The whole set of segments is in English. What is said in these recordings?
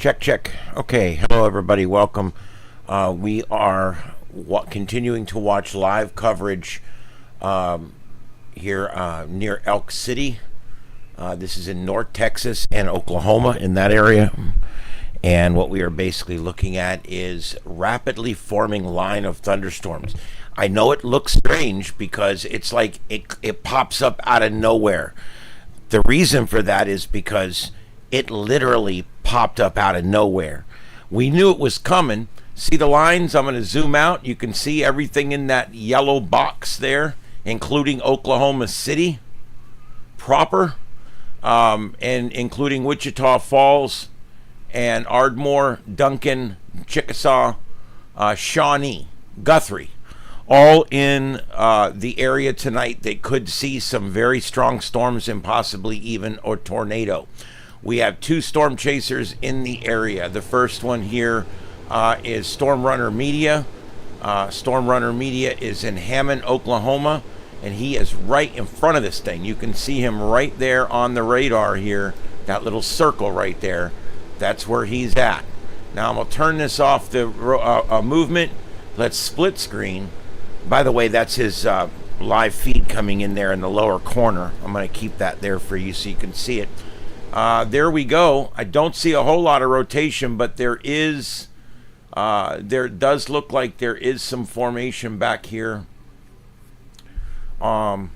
Check. Okay, hello everybody. Welcome. We are continuing to watch live coverage here near Elk City. This is in North Texas and Oklahoma, in that area. And what we are basically looking at is rapidly forming line of thunderstorms. I know it looks strange because it's like it pops up out of nowhere. The reason for that is because it literally popped up out of nowhere. We knew it was coming. See the lines? I'm going to zoom out. You can see everything in that yellow box there, including Oklahoma City proper, and including Wichita Falls and Ardmore, Duncan, Chickasaw, Shawnee, Guthrie, all in the area tonight. They could see some very strong storms and possibly even a tornado. We have two storm chasers in the area. The first one here is Storm Runner Media. Storm Runner Media is in Hammon, Oklahoma, and he is right in front of this thing. You can see him right there on the radar here, that little circle right there. That's where he's at. Now I'm going to turn this off the movement. Let's split screen. By the way, that's his live feed coming in there in the lower corner. I'm going to keep that there for you so you can see it. There we go. I don't see a whole lot of rotation, but there does look like there is some formation back here. I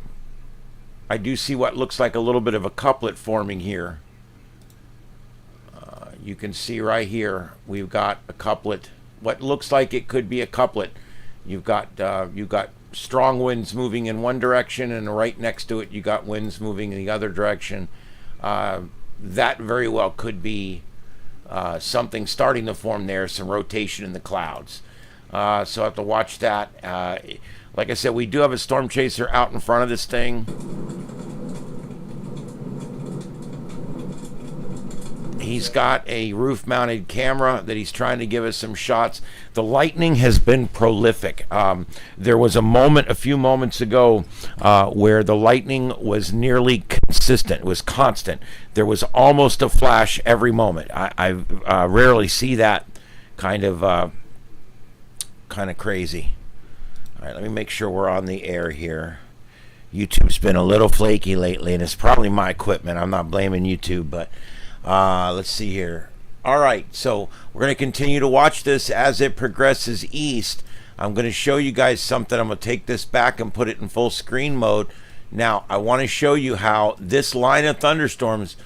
do see what looks like a little bit of a couplet forming here. You can see right here we've got a couplet. What looks like it could be a couplet. You've got strong winds moving in one direction, and right next to it you got winds moving in the other direction. That very well could be something starting to form there, some rotation in the clouds. So I have to watch that. Like I said, we do have a storm chaser out in front of this thing. He's got a roof-mounted camera that he's trying to give us some shots. The lightning has been prolific. There was a few moments ago, where the lightning was nearly consistent. It was constant. There was almost a flash every moment. I rarely see that kind of crazy. All right, let me make sure we're on the air here. YouTube's been a little flaky lately, and it's probably my equipment. I'm not blaming YouTube, but let's see here. All right, so we're going to continue to watch this as it progresses east. I'm going to show you guys something. I'm going to take this back and put it in full screen mode. Now, I want to show you how this line of thunderstorms,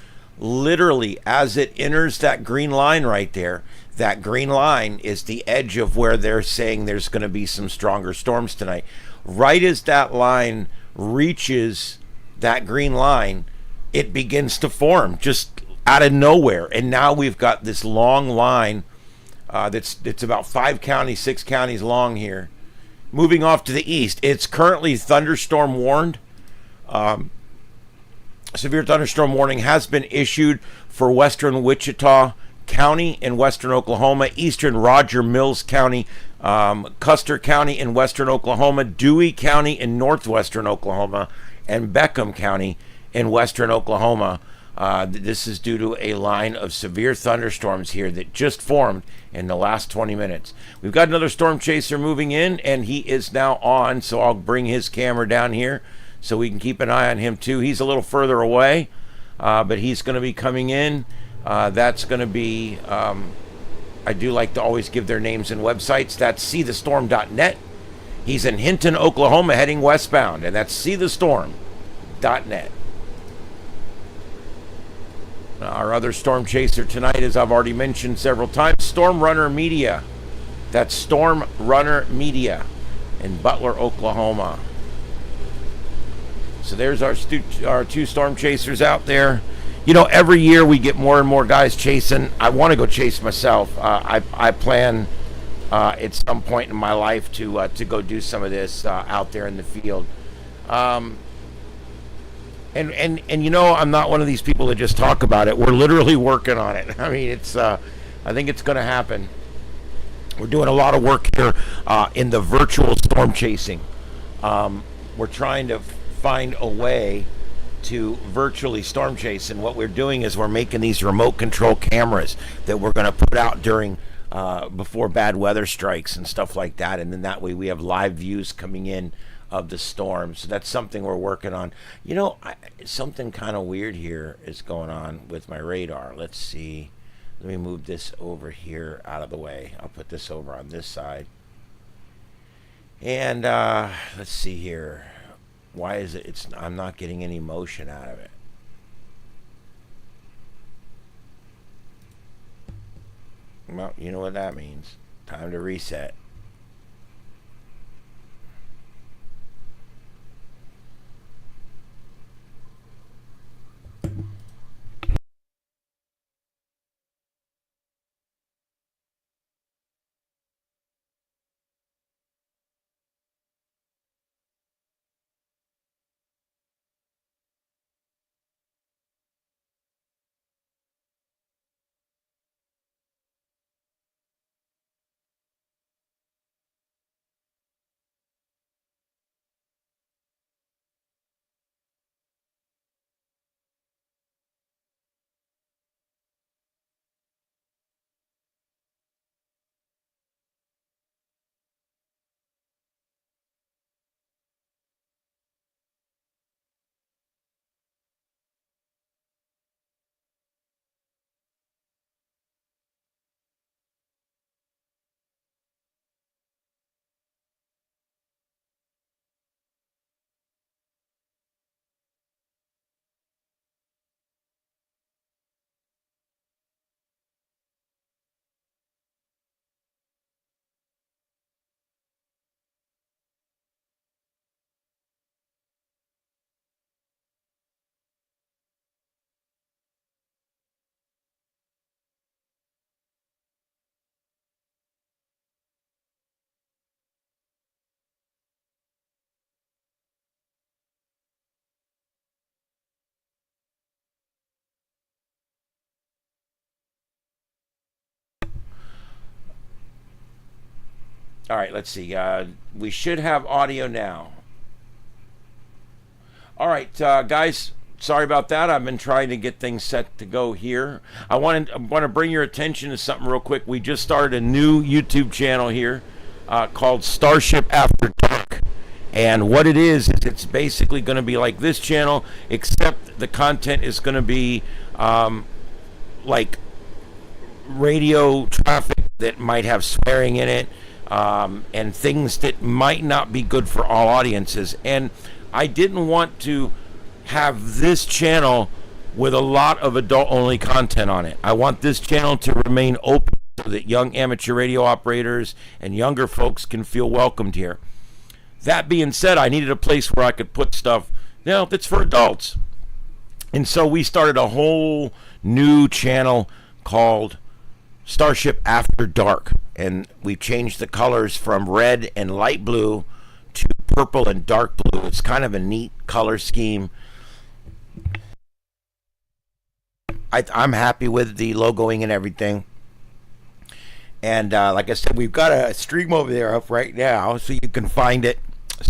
literally as it enters that green line right there, that green line is the edge of where they're saying there's going to be some stronger storms tonight. Right as that line reaches that green line, it begins to form just out of nowhere. And now we've got this long line that's about 5 counties, 6 counties long here, moving off to the east. It's currently thunderstorm warned. Severe thunderstorm warning has been issued for western Wichita County in western Oklahoma, eastern Roger Mills County, Custer County in western Oklahoma, Dewey County in northwestern Oklahoma, and Beckham County in western Oklahoma. This is due to a line of severe thunderstorms here that just formed in the last 20 minutes. We've got another storm chaser moving in, and he is now on, so I'll bring his camera down here so we can keep an eye on him too. He's a little further away, but he's going to be coming in. That's going to be, I do like to always give their names and websites. That's seethestorm.net. He's in Hinton, Oklahoma, heading westbound, and that's seethestorm.net. Our other storm chaser tonight, as I've already mentioned several times, Storm Runner Media. That's Storm Runner Media in Butler, Oklahoma. So there's our two storm chasers out there. You know, every year we get more and more guys chasing. I want to go chase myself. I plan at some point in my life to go do some of this out there in the field. And you know, I'm not one of these people that just talk about it. We're literally working on it. I mean, it's I think it's going to happen. We're doing a lot of work here in the virtual storm chasing. We're trying to find a way to virtually storm chase. And what we're doing is we're making these remote control cameras that we're going to put out during before bad weather strikes and stuff like that. And then that way we have live views coming in of the storm. So that's something we're working on. You know, something kind of weird here is going on with my radar. Let's see. Let me move this over here out of the way. I'll put this over on this side. And let's see here. Why is it? I'm not getting any motion out of it. Well, you know what that means. Time to reset. All right, let's see. We should have audio now. All right, guys. Sorry about that. I've been trying to get things set to go here. I want to bring your attention to something real quick. We just started a new YouTube channel here called Starship After Dark. And what it is it's basically going to be like this channel, except the content is going to be like radio traffic that might have swearing in it, and things that might not be good for all audiences. And I didn't want to have this channel with a lot of adult-only content on it. I want this channel to remain open so that young amateur radio operators and younger folks can feel welcomed here. That being said, I needed a place where I could put stuff, that's for adults. And so we started a whole new channel called Starship After Dark. And we changed the colors from red and light blue to purple and dark blue. It's kind of a neat color scheme. I'm happy with the logoing and everything. And like I said, we've got a stream over there up right now, so you can find it.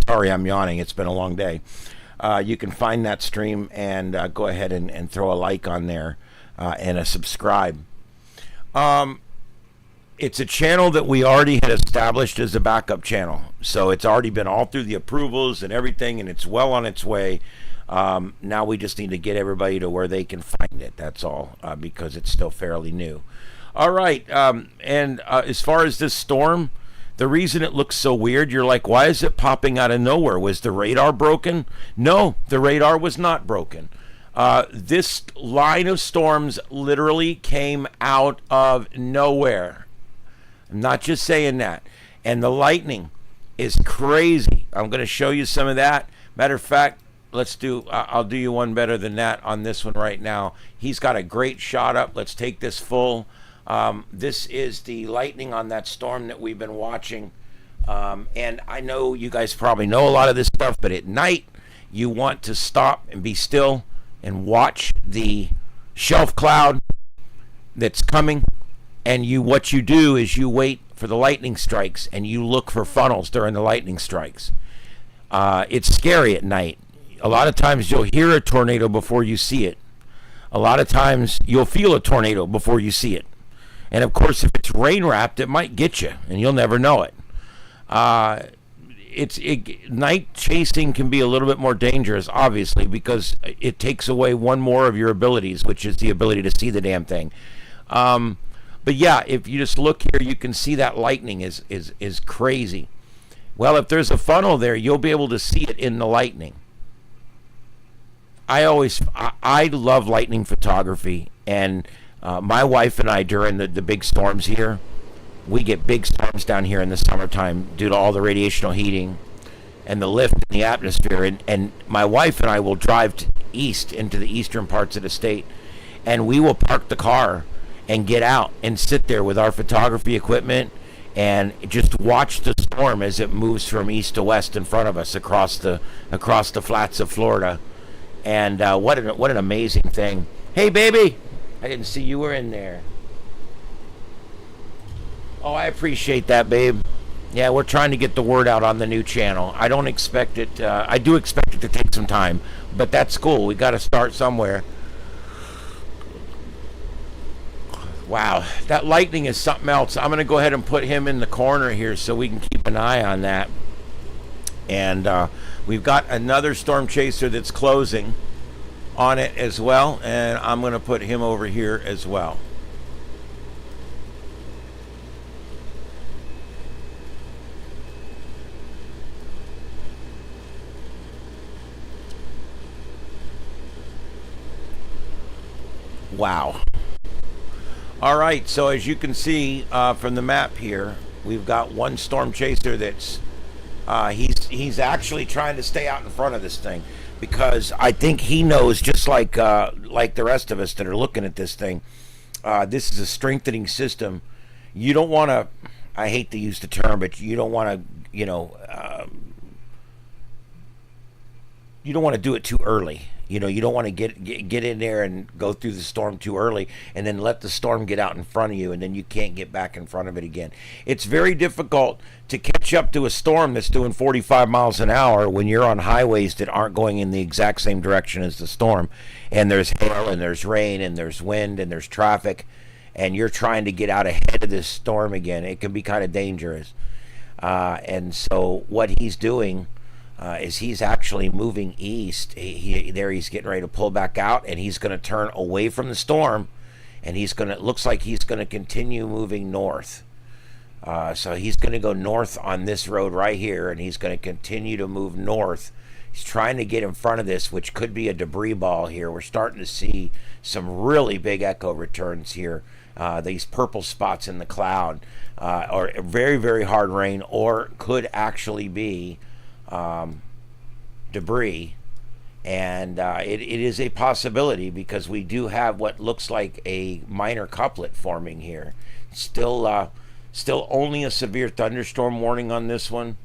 Sorry, I'm yawning. It's been a long day. You can find that stream and go ahead and throw a like on there and a subscribe. It's a channel that we already had established as a backup channel. So it's already been all through the approvals and everything, and it's well on its way. Now we just need to get everybody to where they can find it. That's all, because it's still fairly new. All right. And as far as this storm, the reason it looks so weird, you're like, why is it popping out of nowhere? Was the radar broken? No, the radar was not broken. This line of storms literally came out of nowhere. I'm not just saying that. And the lightning is crazy. I'm going to show you some of that. Matter of fact, I'll do you one better than that on this one right now. He's got a great shot up. Let's take this full. This is the lightning on that storm that we've been watching. And I know you guys probably know a lot of this stuff, but at night you want to stop and be still and watch the shelf cloud that's coming. And what you do is you wait for the lightning strikes and you look for funnels during the lightning strikes. It's scary at night. A lot of times you'll hear a tornado before you see it. A lot of times you'll feel a tornado before you see it. And of course, if it's rain wrapped, it might get you, and you'll never know it. Night chasing can be a little bit more dangerous, obviously, because it takes away one more of your abilities, which is the ability to see the damn thing. But yeah, if you just look here, you can see that lightning is crazy. Well, if there's a funnel there, you'll be able to see it in the lightning. I love lightning photography, and my wife and I, during the big storms here, we get big storms down here in the summertime due to all the radiational heating and the lift in the atmosphere. And my wife and I will drive east into the eastern parts of the state, and we will park the car and get out and sit there with our photography equipment and just watch the storm as it moves from east to west in front of us across the flats of Florida. And what an amazing thing. Hey, baby, I didn't see you were in there. Oh, I appreciate that, babe. Yeah, we're trying to get the word out on the new channel. I don't expect it. I do expect it to take some time, but that's cool. We got to start somewhere. Wow, that lightning is something else. I'm going to go ahead and put him in the corner here so we can keep an eye on that. And we've got another storm chaser that's closing on it as well, and I'm going to put him over here as well. Wow. All right, so as you can see from the map here, we've got one storm chaser that's he's actually trying to stay out in front of this thing, because I think he knows, just like the rest of us that are looking at this thing, this is a strengthening system. You don't want to, I hate to use the term, but you don't want to, you don't want to do it too early. You don't want to get in there and go through the storm too early and then let the storm get out in front of you, and then you can't get back in front of it again. It's very difficult to catch up to a storm that's doing 45 miles an hour when you're on highways that aren't going in the exact same direction as the storm, and there's hail and there's rain and there's wind and there's traffic, and you're trying to get out ahead of this storm again. It can be kind of dangerous. And so what he's doing is he's actually moving east. He's getting ready to pull back out, and he's going to turn away from the storm, and it looks like he's going to continue moving north. So he's going to go north on this road right here, and he's going to continue to move north. He's trying to get in front of this, which could be a debris ball here. We're starting to see some really big echo returns here. These purple spots in the cloud, or very, very hard rain, or could actually be debris, and it is a possibility, because we do have what looks like a minor couplet forming here. Still only a severe thunderstorm warning on this one,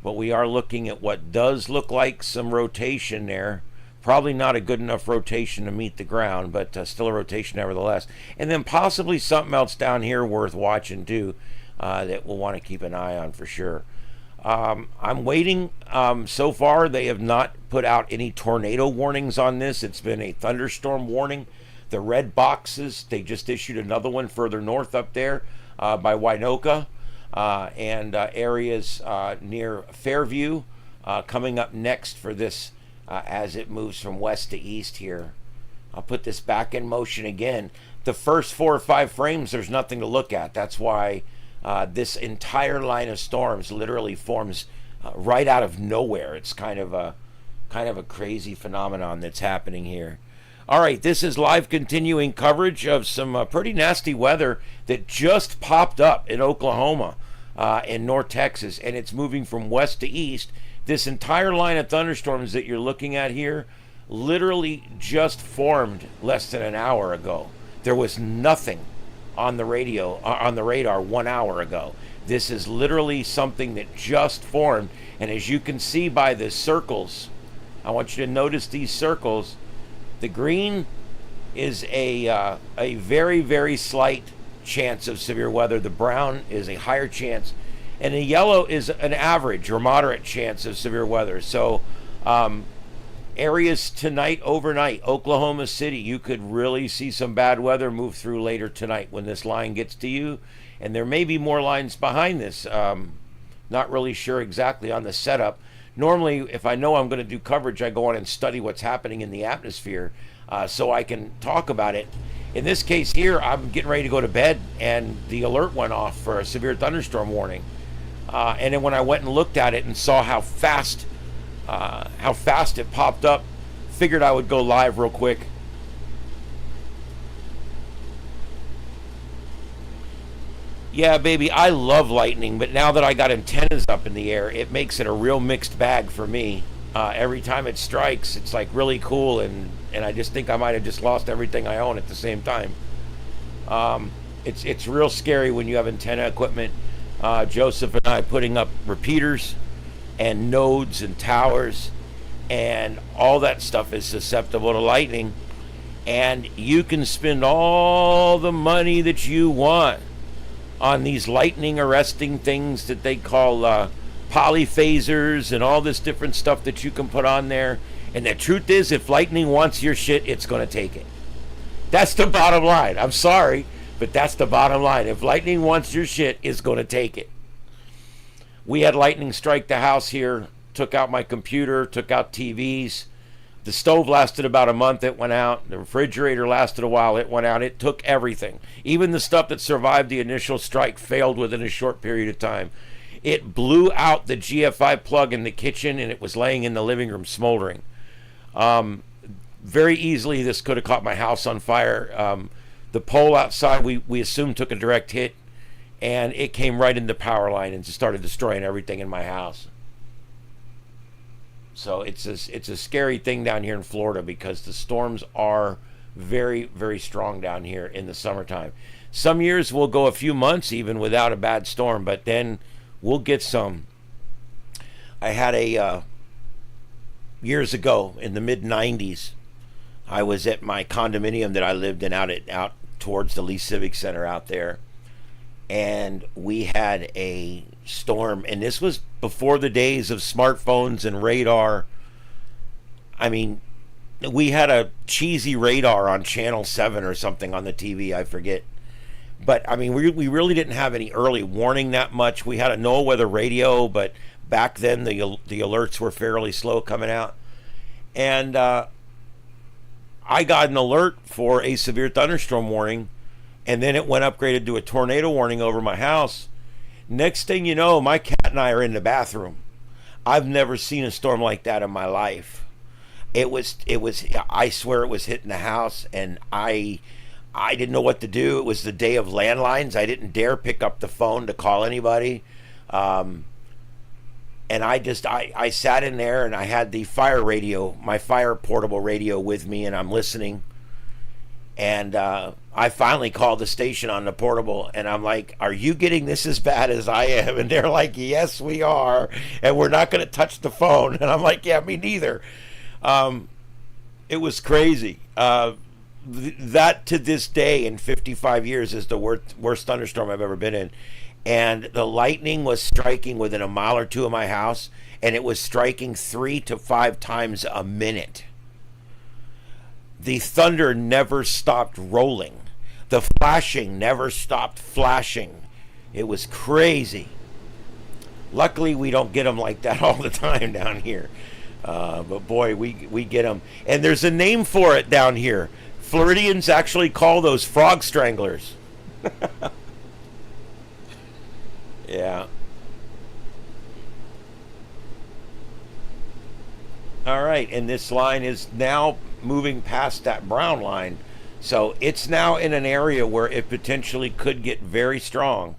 but we are looking at what does look like some rotation there. Probably not a good enough rotation to meet the ground, but still a rotation nevertheless. And then possibly something else down here worth watching too, that we'll want to keep an eye on for sure. I'm waiting. So far, they have not put out any tornado warnings on this. It's been a thunderstorm warning. The red boxes, they just issued another one further north up there by Winoka, and areas near Fairview coming up next for this as it moves from west to east here. I'll put this back in motion again. The first 4 or 5 frames, there's nothing to look at. That's why this entire line of storms literally forms right out of nowhere. It's kind of a crazy phenomenon that's happening here. All right, this is live continuing coverage of some pretty nasty weather that just popped up in Oklahoma and North Texas, and it's moving from west to east. This entire line of thunderstorms that you're looking at here literally just formed less than an hour ago. There was nothing on the radar 1 hour ago. This is literally something that just formed, and as you can see by the circles, I want you to notice these circles. The green is a very, very slight chance of severe weather. The brown is a higher chance, and the yellow is an average or moderate chance of severe weather. So Areas tonight, overnight, Oklahoma City, you could really see some bad weather move through later tonight when this line gets to you. And there may be more lines behind this. Not really sure exactly on the setup. Normally, if I know I'm going to do coverage, I go on and study what's happening in the atmosphere so I can talk about it. In this case here, I'm getting ready to go to bed, and the alert went off for a severe thunderstorm warning. And then when I went and looked at it and saw how fast it popped up, figured I would go live real quick. Yeah, baby, I love lightning, but now that I got antennas up in the air, it makes it a real mixed bag for me. Every time it strikes, it's like really cool, and I just think I might have just lost everything I own at the same time. It's real scary when you have antenna equipment. Joseph and I putting up repeaters and nodes and towers, and all that stuff is susceptible to lightning, and you can spend all the money that you want on these lightning arresting things that they call polyphasers and all this different stuff that you can put on there. And the truth is, if lightning wants your shit, it's going to take it. That's the bottom line. I'm sorry, but that's the bottom line. If lightning wants your shit, it's going to take it. We had lightning strike the house here, took out my computer, took out TVs. The stove lasted about a month, it went out. The refrigerator lasted a while, it went out. It took everything. Even the stuff that survived the initial strike failed within a short period of time. It blew out the GFI plug in the kitchen, and it was laying in the living room smoldering. Very easily, this could have caught my house on fire. The pole outside, we assumed took a direct hit, and it came right in the power line and just started destroying everything in my house. So it's a scary thing down here in Florida because the storms are very, very strong down here in the summertime. Some years we'll go a few months even without a bad storm, but then we'll get some. I had years ago in the mid-90s, I was at my condominium that I lived in out towards the Lee Civic Center out there, and we had a storm, and this was before the days of smartphones and radar. I mean, we had a cheesy radar on channel 7 or something on the TV, I forget. But I mean, we really didn't have any early warning that much. We had a NOAA weather radio, but back then the alerts were fairly slow coming out. And I got an alert for a severe thunderstorm warning, and then it went upgraded to a tornado warning over my house. Next thing you know, my cat and I are in the bathroom. I've never seen a storm like that in my life. It was, I swear it was hitting the house, and I didn't know what to do. It was the day of landlines. I didn't dare pick up the phone to call anybody. And I sat in there, and I had the fire radio, my fire portable radio with me, and I'm listening. And I finally called the station on the portable, and I'm like, are you getting this as bad as I am? And they're like, yes, we are, and we're not going to touch the phone. And I'm like, yeah, me neither. It was crazy. That to this day in 55 years is the worst thunderstorm I've ever been in. And the lightning was striking within a mile or two of my house, and it was striking 3 to 5 times a minute. The thunder never stopped rolling. The flashing never stopped flashing. It was crazy. Luckily, we don't get them like that all the time down here. But boy, we get them. And there's a name for it down here. Floridians actually call those frog stranglers. Yeah. All right, and this line is now moving past that brown line. So it's now in an area where it potentially could get very strong.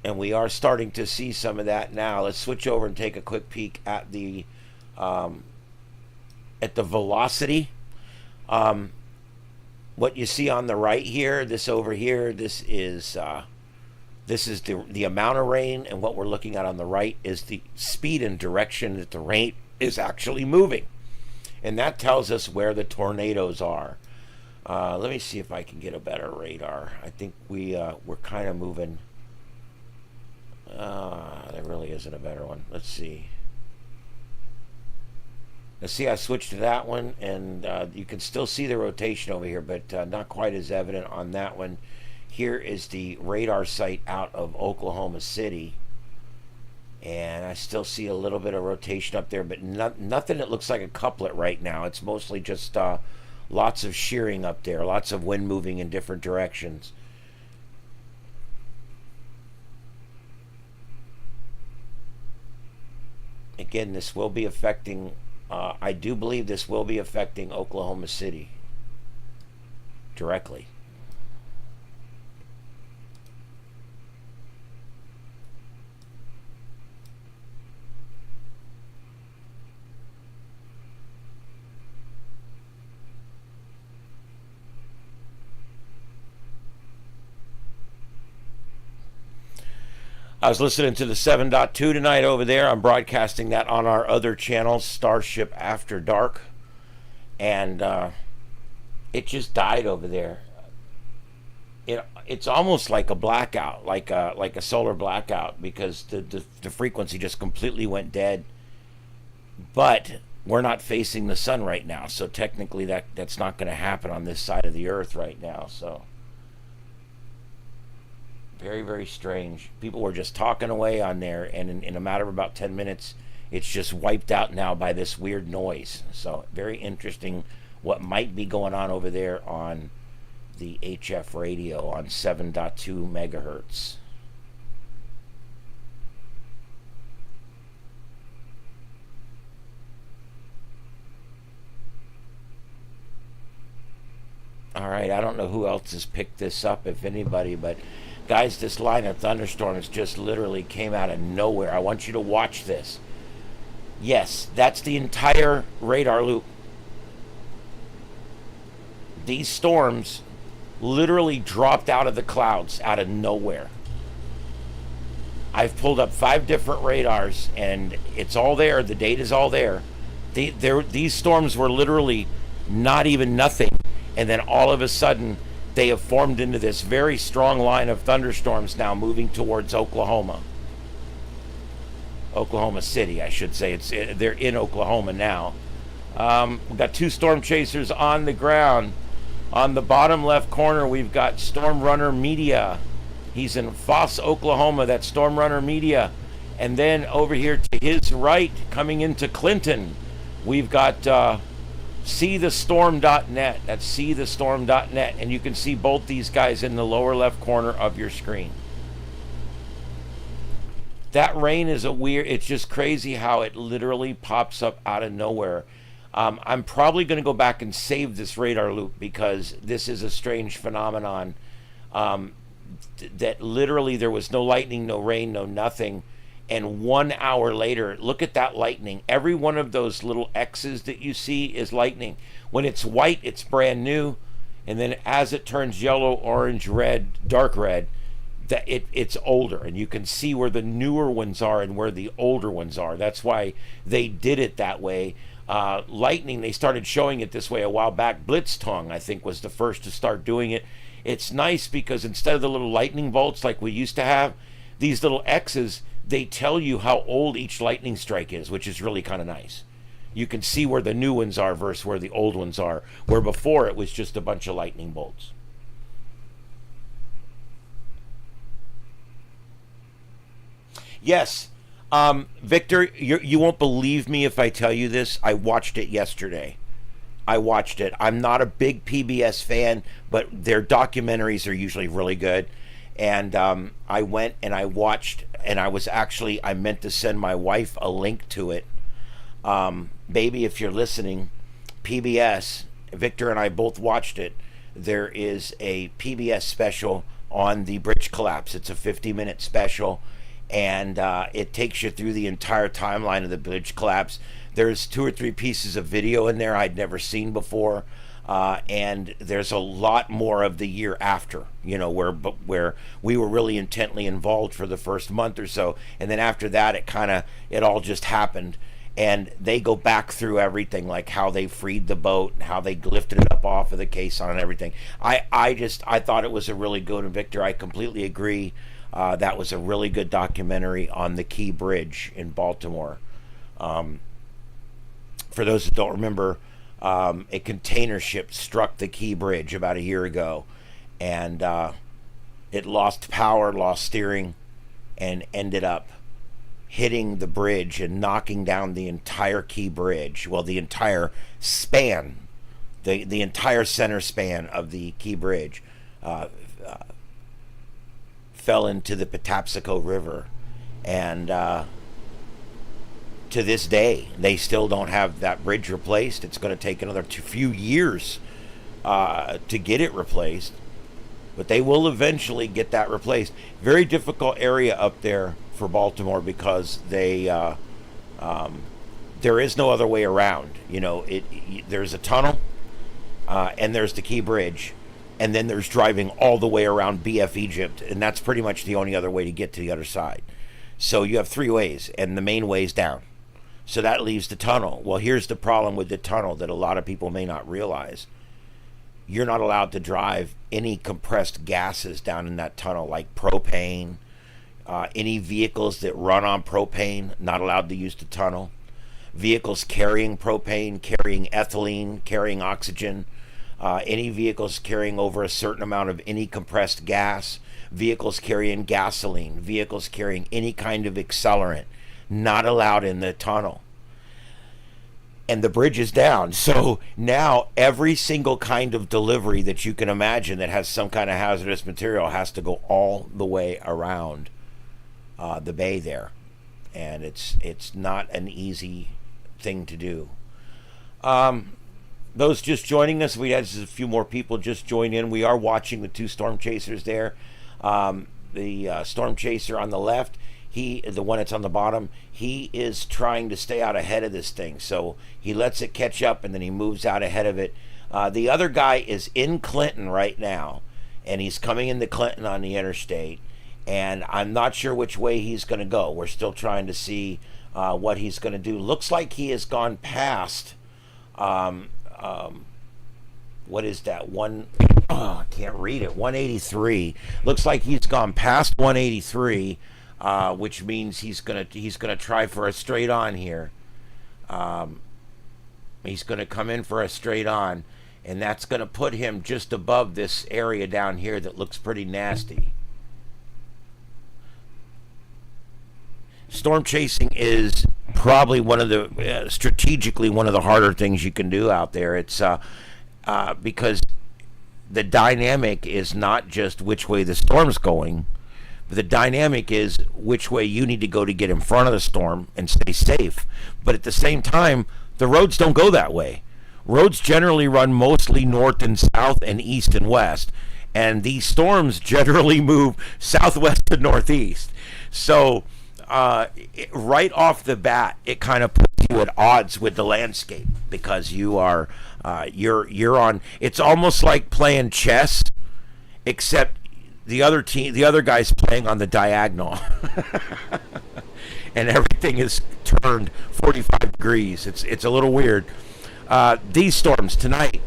And we are starting to see some of that now. Let's switch over and take a quick peek at the velocity. What you see on the right here, this over here, this is the amount of rain, and what we're looking at on the right is the speed and direction that the rain is actually moving. And that tells us where the tornadoes are. Let me see if I can get a better radar. I think we're kind of moving. There really isn't a better one. Let's see. Now see, I switched to that one, and you can still see the rotation over here, but not quite as evident on that one. Here is the radar site out of Oklahoma City, and I still see a little bit of rotation up there, but nothing that looks like a couplet right now. It's mostly just lots of shearing up there, lots of wind moving in different directions. Again, this will be affecting, I do believe this will be affecting Oklahoma City directly. I was listening to the 7.2 tonight over there. I'm broadcasting that on our other channel, Starship After Dark. And it just died over there. It's almost like a blackout, like a solar blackout, because the frequency just completely went dead. But we're not facing the sun right now, so technically that's not going to happen on this side of the earth right now. So very, very strange. People were just talking away on there, and in a matter of about 10 minutes, it's just wiped out now by this weird noise. So very interesting what might be going on over there on the HF radio on 7.2 megahertz. All right, I don't know who else has picked this up, if anybody, but guys, this line of thunderstorms just literally came out of nowhere. I want you to watch this. Yes, that's the entire radar loop. These storms literally dropped out of the clouds out of nowhere. I've pulled up 5 different radars, and it's all there. The data's all there. These storms were literally not even nothing, and then all of a sudden they have formed into this very strong line of thunderstorms now moving towards Oklahoma City, I should say. They're in Oklahoma now. We've got 2 storm chasers on the ground. On the bottom left corner, we've got Storm Runner Media. He's in Foss, Oklahoma. That's Storm Runner Media. And then over here to his right, coming into Clinton, we've got seethestorm.net. That's seethestorm.net. And you can see both these guys in the lower left corner of your screen. That rain is it's just crazy how it literally pops up out of nowhere. I'm probably going to go back and save this radar loop, because this is a strange phenomenon. That literally there was no lightning, no rain, no nothing. And 1 hour later, look at that lightning. Every one of those little X's that you see is lightning. When it's white, it's brand new. And then as it turns yellow, orange, red, dark red, it's older. And you can see where the newer ones are and where the older ones are. That's why they did it that way. Lightning, they started showing it this way a while back. Blitztongue, I think, was the first to start doing it. It's nice because instead of the little lightning bolts like we used to have, these little X's, they tell you how old each lightning strike is, which is really kind of nice. You can see where the new ones are versus where the old ones are, where before it was just a bunch of lightning bolts. Yes. Victor, you won't believe me if I tell you this. I watched it yesterday. I watched it. I'm not a big PBS fan, but their documentaries are usually really good. And I went and I watched, and I meant to send my wife a link to it. Baby, if you're listening, PBS, Victor and I both watched it. There is a PBS special on the bridge collapse. It's a 50-minute special. And it takes you through the entire timeline of the bridge collapse. There's 2 or 3 pieces of video in there I'd never seen before, and there's a lot more of the year after, where we were really intently involved for the first month or so, and then after that it all just happened, and they go back through everything, like how they freed the boat and how they lifted it up off of the caisson and everything. I thought it was a really good, and Victor, I completely agree. That was a really good documentary on the Key Bridge in Baltimore. for those that don't remember, a container ship struck the Key Bridge about a year ago, and it lost power, lost steering, and ended up hitting the bridge and knocking down the entire Key Bridge. Well, the entire span, the entire center span of the Key Bridge fell into the Patapsco River. And to this day, they still don't have that bridge replaced. It's going to take another few years to get it replaced, but they will eventually get that replaced. Very difficult area up there for Baltimore because they there is no other way around. You know, there's a tunnel, and there's the Key Bridge, and then there's driving all the way around BF Egypt, and that's pretty much the only other way to get to the other side. So you have three ways, and the main way is down. So that leaves the tunnel. Well, here's the problem with the tunnel that a lot of people may not realize. You're not allowed to drive any compressed gases down in that tunnel, like propane. Any vehicles that run on propane, not allowed to use the tunnel. Vehicles carrying propane, carrying ethylene, carrying oxygen. Any vehicles carrying over a certain amount of any compressed gas. Vehicles carrying gasoline. Vehicles carrying any kind of accelerant, not allowed in the tunnel. And the bridge is down. So now every single kind of delivery that you can imagine that has some kind of hazardous material has to go all the way around the bay there. And it's not an easy thing to do. Those just joining us, we had a few more people just join in. We are watching the two storm chasers there. The storm chaser on the left, the one that's on the bottom, he is trying to stay out ahead of this thing. So he lets it catch up and then he moves out ahead of it. The other guy is in Clinton right now, and he's coming into Clinton on the interstate, and I'm not sure which way he's going to go. We're still trying to see what he's going to do. Looks like he has gone past what is that? I can't read it. 183. Looks like he's gone past 183, which means he's gonna try for a straight on here. He's gonna come in for a straight on, and that's gonna put him just above this area down here that looks pretty nasty. Storm chasing is probably one of the strategically one of the harder things you can do out there. It's because the dynamic is not just which way the storm's going, but the dynamic is which way you need to go to get in front of the storm and stay safe. But at the same time, the roads don't go that way. Roads generally run mostly north and south and east and west, and these storms generally move southwest to northeast. So right off the bat, it kind of puts you at odds with the landscape because you are you're on. It's almost like playing chess, except the other guy's playing on the diagonal, and everything is turned 45 degrees. It's a little weird. These storms tonight.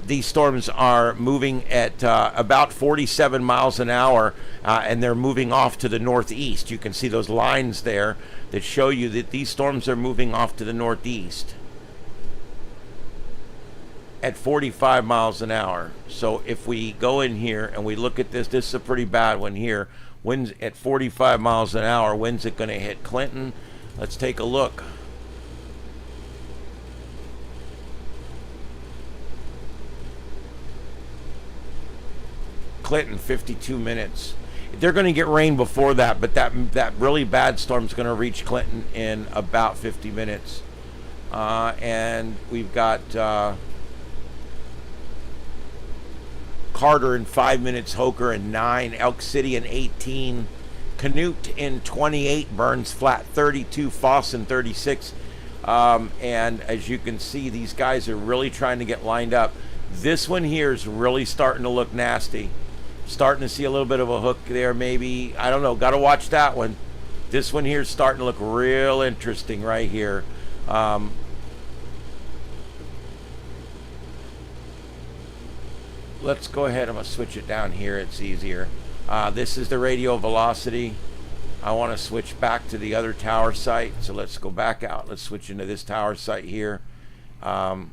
These storms are moving at about 47 miles an hour, and they're moving off to the northeast. You can see those lines there that show you that these storms are moving off to the northeast at 45 miles an hour. So if we go in here and we look at this is a pretty bad one here. Winds at 45 miles an hour. When's it going to hit Clinton? Let's take a look. Clinton, 52 minutes. They're going to get rain before that, but that really bad storm's going to reach Clinton in about 50 minutes. And we've got Carter in 5 minutes, Hoker in 9, Elk City in 18, Canute in 28, Burns Flat 32, Foss in 36. And as you can see, these guys are really trying to get lined up. This one here is really starting to look nasty. Starting to see a little bit of a hook there, maybe. I don't know. Got to watch that one. This one here is starting to look real interesting right here. Let's go ahead. I'm going to switch it down here. It's easier. This is the radial velocity. I want to switch back to the other tower site. So let's go back out. Let's switch into this tower site here. Yeah,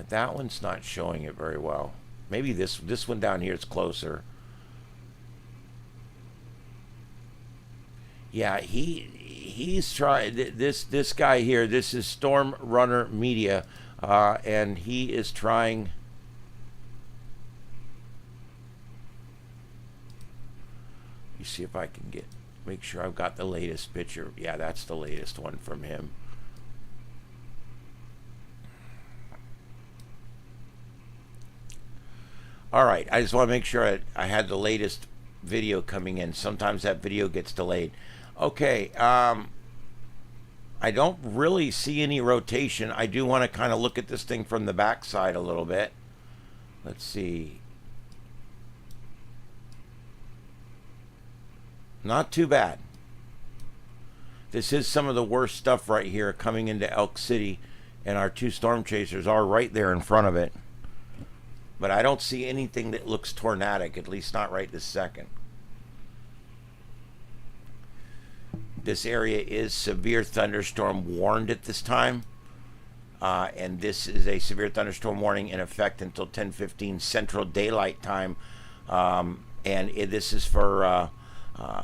that one's not showing it very well. Maybe this one down here is closer. Yeah, he's trying. This guy here. This is Storm Runner Media, and he is trying. Let me see if I can make sure I've got the latest picture. Yeah, that's the latest one from him. All right, I just want to make sure I had the latest video coming in. Sometimes that video gets delayed. Okay, I don't really see any rotation. I do want to kind of look at this thing from the back side a little bit. Let's see. Not too bad. This is some of the worst stuff right here coming into Elk City, and our two storm chasers are right there in front of it. But I don't see anything that looks tornadic, at least not right this second. This area is severe thunderstorm warned at this time. And this is a severe thunderstorm warning in effect until 10:15 Central Daylight Time. This is for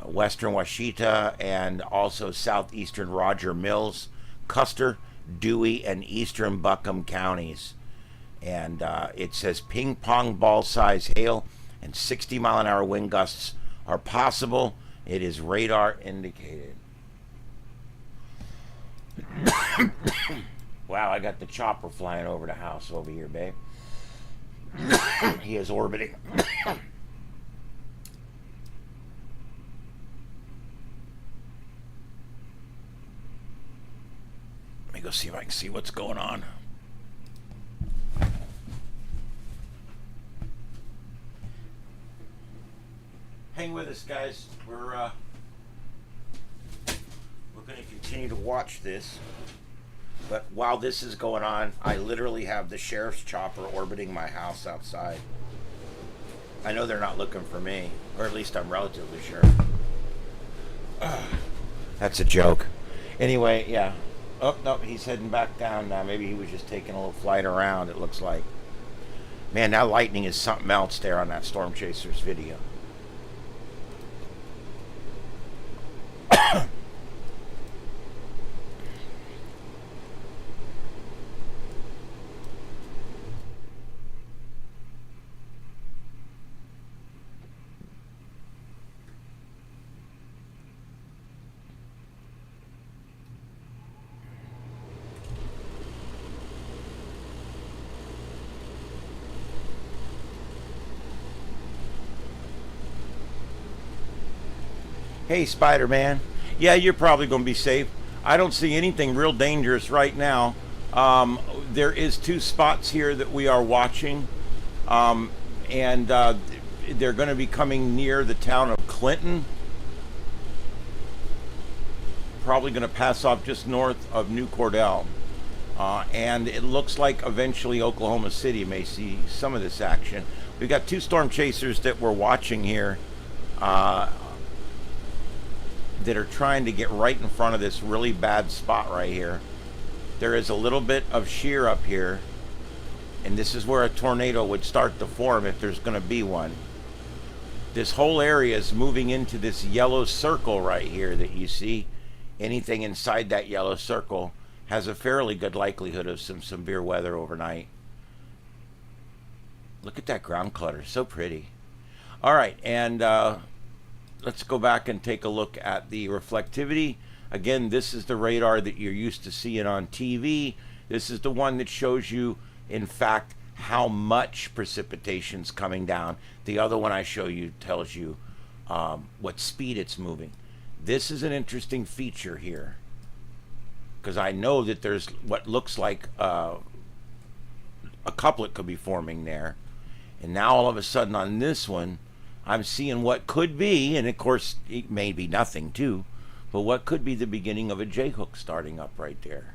western Washita and also southeastern Roger Mills, Custer, Dewey, and eastern Beckham counties. And it says ping pong ball size hail and 60-mile-an-hour wind gusts are possible. It is radar indicated. Wow, I got the chopper flying over the house over here, babe. He is orbiting. Let me go see if I can see what's going on. Hang with us, guys. We're going to continue to watch this. But while this is going on, I literally have the sheriff's chopper orbiting my house outside. I know they're not looking for me, or at least I'm relatively sure. That's a joke. Anyway, yeah. Oh, no, he's heading back down now. Maybe he was just taking a little flight around, it looks like. Man, that lightning is something else there on that Storm Chasers video. Hey, Spider-Man. Yeah, you're probably going to be safe. I don't see anything real dangerous right now. There is two spots here that we are watching. They're going to be coming near the town of Clinton. Probably going to pass off just north of New Cordell. And it looks like eventually Oklahoma City may see some of this action. We've got two storm chasers that we're watching here. That are trying to get right in front of this really bad spot right here. There is a little bit of shear up here, and this is where a tornado would start to form if there's going to be one. This whole area is moving into this yellow circle right here that you see. Anything inside that yellow circle has a fairly good likelihood of some severe weather overnight. Look at that ground clutter, so pretty. All right, and let's go back and take a look at the reflectivity. Again, this is the radar that you're used to seeing on TV. This is the one that shows you, in fact, how much precipitation's coming down. The other one I show you tells you what speed it's moving. This is an interesting feature here, because I know that there's what looks like a couplet could be forming there. And now all of a sudden on this one, I'm seeing what could be, and of course it may be nothing too, but what could be the beginning of a J-hook starting up right there.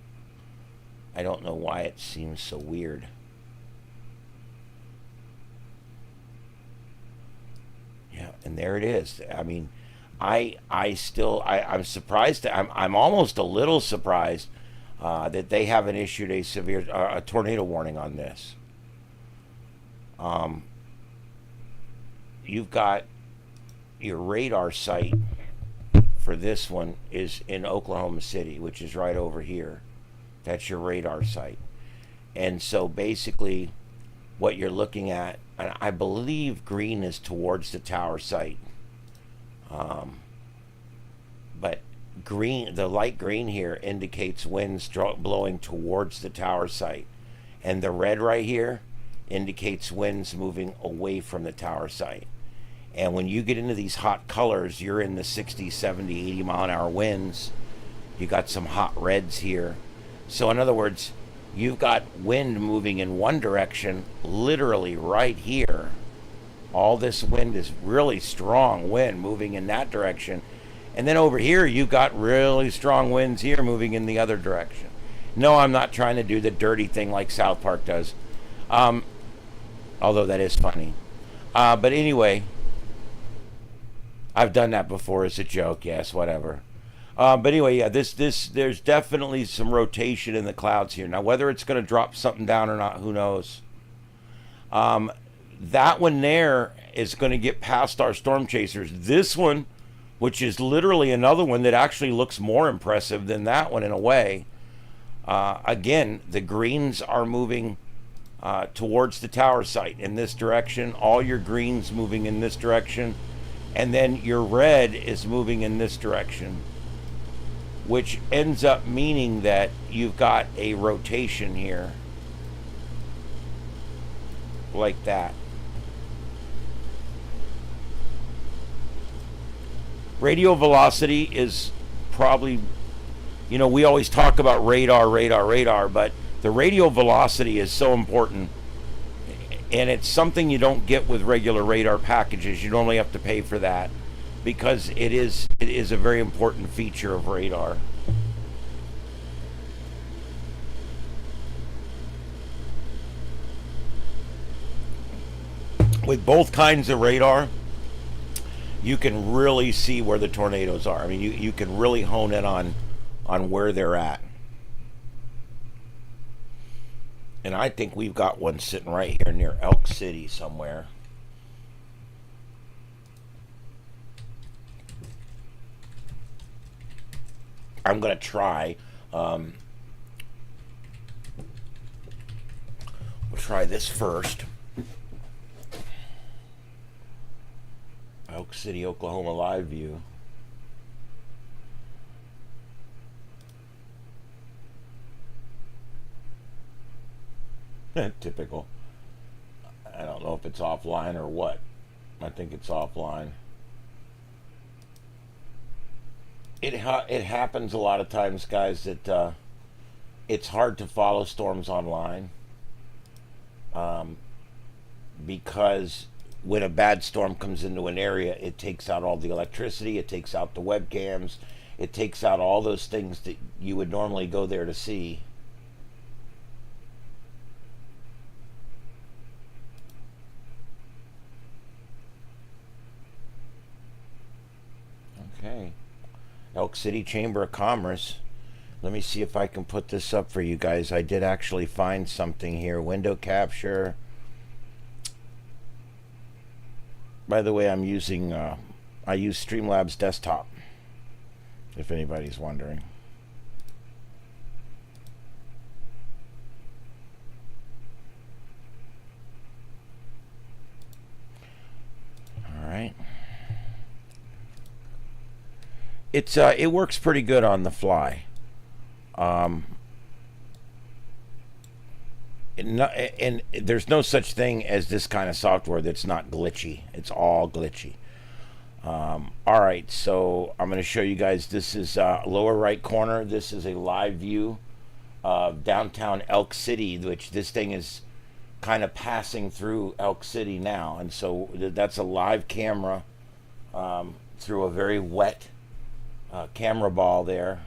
I don't know why it seems so weird. Yeah, and there it is. I mean, I'm surprised. I'm almost a little surprised that they haven't issued a severe a tornado warning on this. You've got your radar site for this one is in Oklahoma City, which is right over here. That's your radar site. And so basically, what you're looking at, and I believe green is towards the tower site. But green, the light green here indicates winds blowing towards the tower site. And the red right here indicates winds moving away from the tower site. And when you get into these hot colors, you're in the 60, 70, 80 mile an hour winds. You got some hot reds here. So in other words, you've got wind moving in one direction, literally right here. All this wind is really strong wind moving in that direction. And then over here, you've got really strong winds here moving in the other direction. No, I'm not trying to do the dirty thing like South Park does. Although that is funny. But anyway, I've done that before as a joke. Yes, whatever. But anyway, yeah, there's definitely some rotation in the clouds here. Now, whether it's going to drop something down or not, who knows? That one there is going to get past our storm chasers. This one, which is literally another one that actually looks more impressive than that one in a way. Again, the greens are moving towards the tower site in this direction. All your greens moving in this direction. And then your red is moving in this direction, which ends up meaning that you've got a rotation here like that. Radial velocity is probably, you know, we always talk about radar, but the radial velocity is so important. And it's something you don't get with regular radar packages. You normally have to pay for that because it is a very important feature of radar. With both kinds of radar, you can really see where the tornadoes are. I mean, you can really hone in on where they're at. And I think we've got one sitting right here near Elk City somewhere. I'm going to try. We'll try this first. Elk City, Oklahoma live view. Typical. I don't know if it's offline or what. I think it's offline. It happens a lot of times, guys, that it's hard to follow storms online because when a bad storm comes into an area, it takes out all the electricity, it takes out the webcams, it takes out all those things that you would normally go there to see. Okay. Elk City Chamber of Commerce. Let me see if I can put this up for you guys. I did actually find something here. Window capture. By the way, I use Streamlabs desktop, if anybody's wondering. All right. It works pretty good on the fly. And there's no such thing as this kind of software that's not glitchy. It's all glitchy. All right, so I'm going to show you guys. This is lower right corner. This is a live view of downtown Elk City, which this thing is kind of passing through Elk City now. And so that's a live camera through a very wet camera ball there.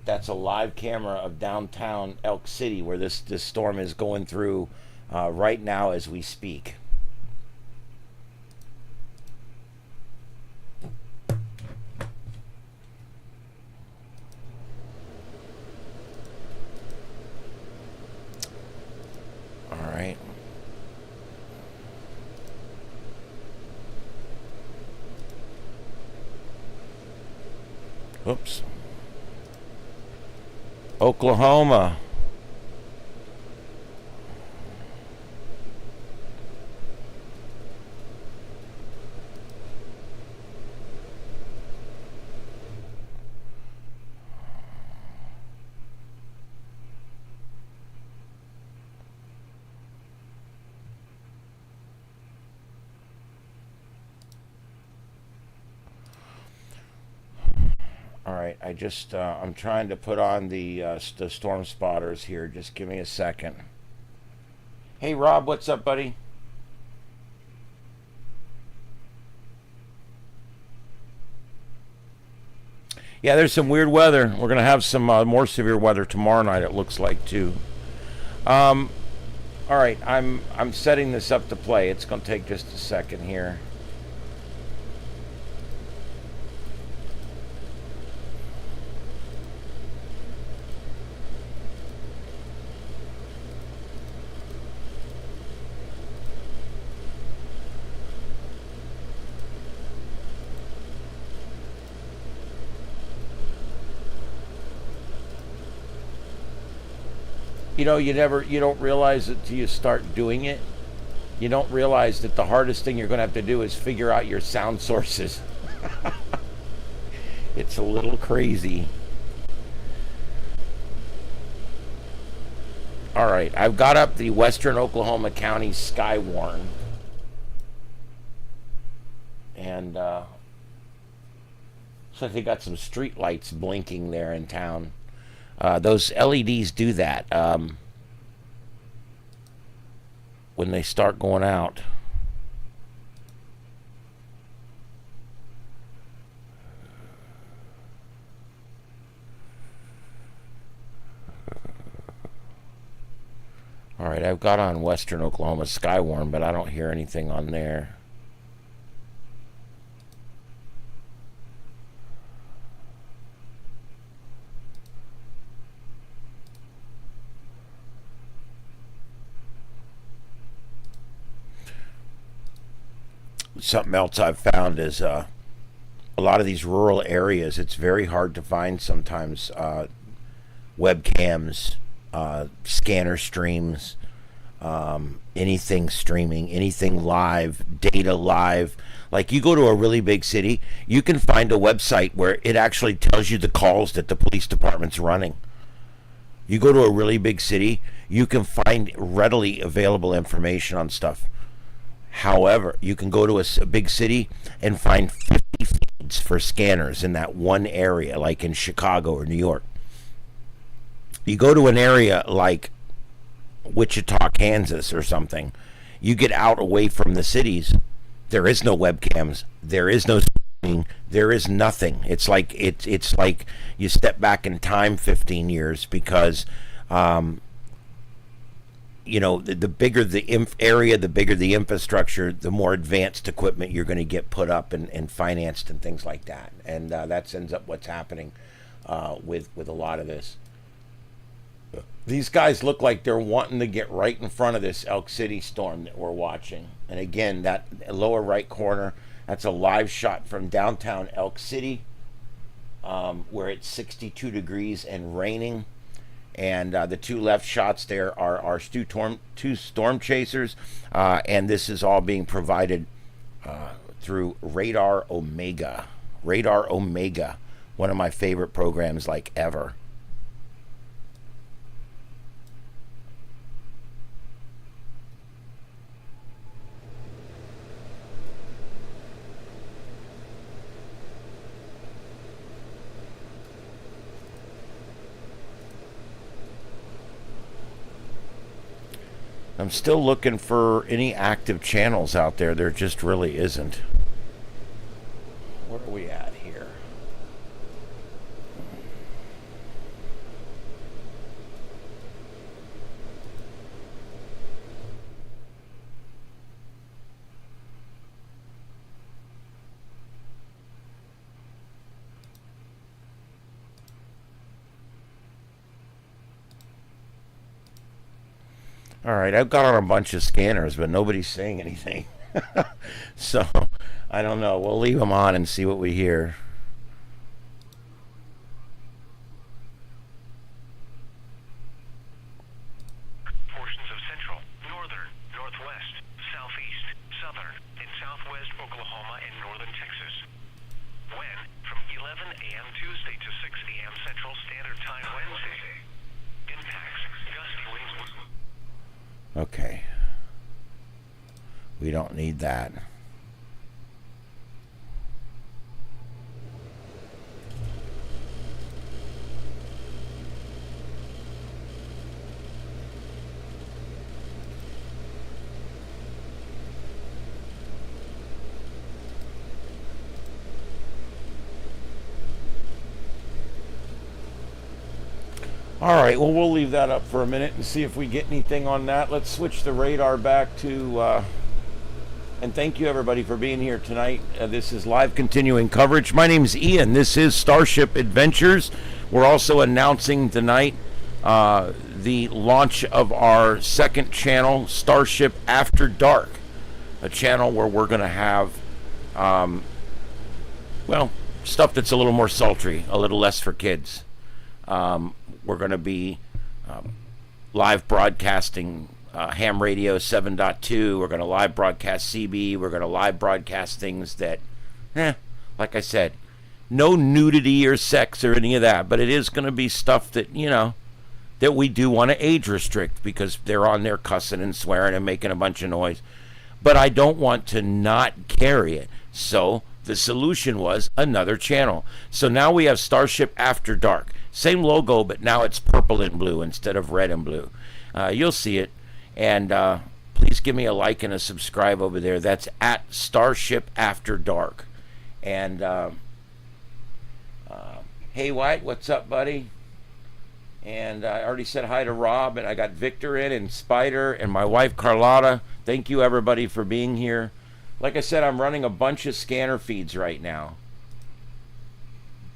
But that's a live camera of downtown Elk City, where this storm is going through right now as we speak. All right. Oops. Oklahoma. All right, I'm trying to put on the storm spotters here. Just give me a second. Hey, Rob, what's up, buddy? Yeah, there's some weird weather. We're gonna have some more severe weather tomorrow night. It looks like too. Um, all right, I'm setting this up to play. It's gonna take just a second here. You don't realize it till you start doing it. You don't realize that the hardest thing you're going to have to do is figure out your sound sources. It's a little crazy. All right, I've got up the Western Oklahoma County Sky Warn. And so they got some street lights blinking there in town. Those LEDs do that when they start going out. All right, I've got on Western Oklahoma Skywarn, but I don't hear anything on there. Something else I've found is a lot of these rural areas, it's very hard to find sometimes webcams, scanner streams, anything streaming, anything live, data live. Like you go to a really big city, you can find a website where it actually tells you the calls that the police department's running. You go to a really big city, you can find readily available information on stuff. However, you can go to a big city and find 50 feeds for scanners in that one area, like in Chicago or New York. You go to an area like Wichita, Kansas or something, you get out away from the cities, there is no webcams, there is no streaming, there is nothing. It's like you step back in time 15 years because the bigger the area, the bigger the infrastructure, the more advanced equipment you're going to get put up and financed and things like that. And that ends up what's happening with a lot of this. These guys look like they're wanting to get right in front of this Elk City storm that we're watching. And again, that lower right corner, that's a live shot from downtown Elk City, where it's 62 degrees and raining. And the two left shots there are two storm chasers, and this is all being provided through Radar Omega. Radar Omega, one of my favorite programs like ever. I'm still looking for any active channels out there. There just really isn't. Where are we at here? All right, I've got on a bunch of scanners, but nobody's saying anything. So, I don't know. We'll leave them on and see what we hear. Portions of central, northern, northwest, southeast, southern, and southwest Oklahoma and northern Texas. When from 11 a.m. Tuesday to 6 a.m. Central Standard Time Wednesday. Impacts, gusty winds. Okay. We don't need that. All right, well, we'll leave that up for a minute and see if we get anything on that. Let's switch the radar back to, and thank you everybody for being here tonight. This is live continuing coverage. My name is Ian. This is Starship Adventures. We're also announcing tonight the launch of our second channel, Starship After Dark, a channel where we're going to have, well, stuff that's a little more sultry, a little less for kids. We're going to be live broadcasting ham radio 7.2. We're going to live broadcast CB. We're going to live broadcast things that, like I said, no nudity or sex or any of that. But it is going to be stuff that, you know, that we do want to age restrict because they're on there cussing and swearing and making a bunch of noise. But I don't want to not carry it. So the solution was another channel. So now we have Starship After Dark. Same logo, but now it's purple and blue instead of red and blue. You'll see it. And please give me a like and a subscribe over there. That's at Starship After Dark. And hey, White, what's up, buddy? And I already said hi to Rob, and I got Victor in, and Spider, and my wife Carlotta. Thank you, everybody, for being here. Like I said, I'm running a bunch of scanner feeds right now.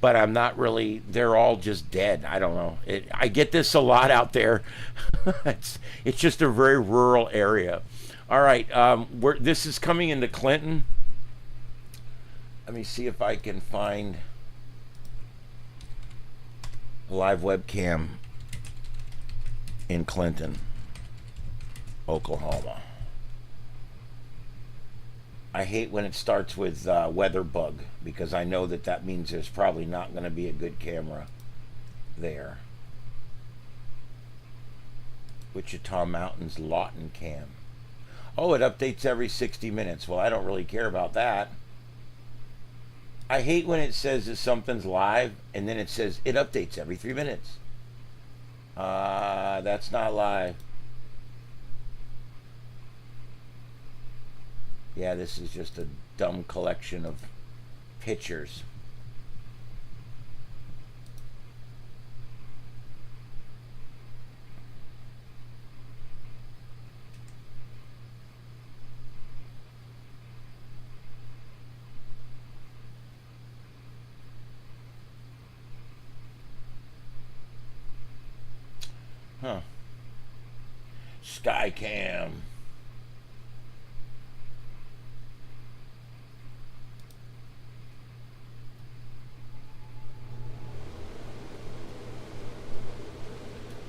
But I'm not really, they're all just dead. I don't know. I get this a lot out there. it's just a very rural area. All right, this is coming into Clinton. Let me see if I can find a live webcam in Clinton, Oklahoma. I hate when it starts with weather bug because I know that means there's probably not going to be a good camera there. Wichita Mountains Lawton Cam. Oh, it updates every 60 minutes. Well, I don't really care about that. I hate when it says that something's live and then it says it updates every 3 minutes. That's not live. Yeah, this is just a dumb collection of pictures. Huh. Skycam.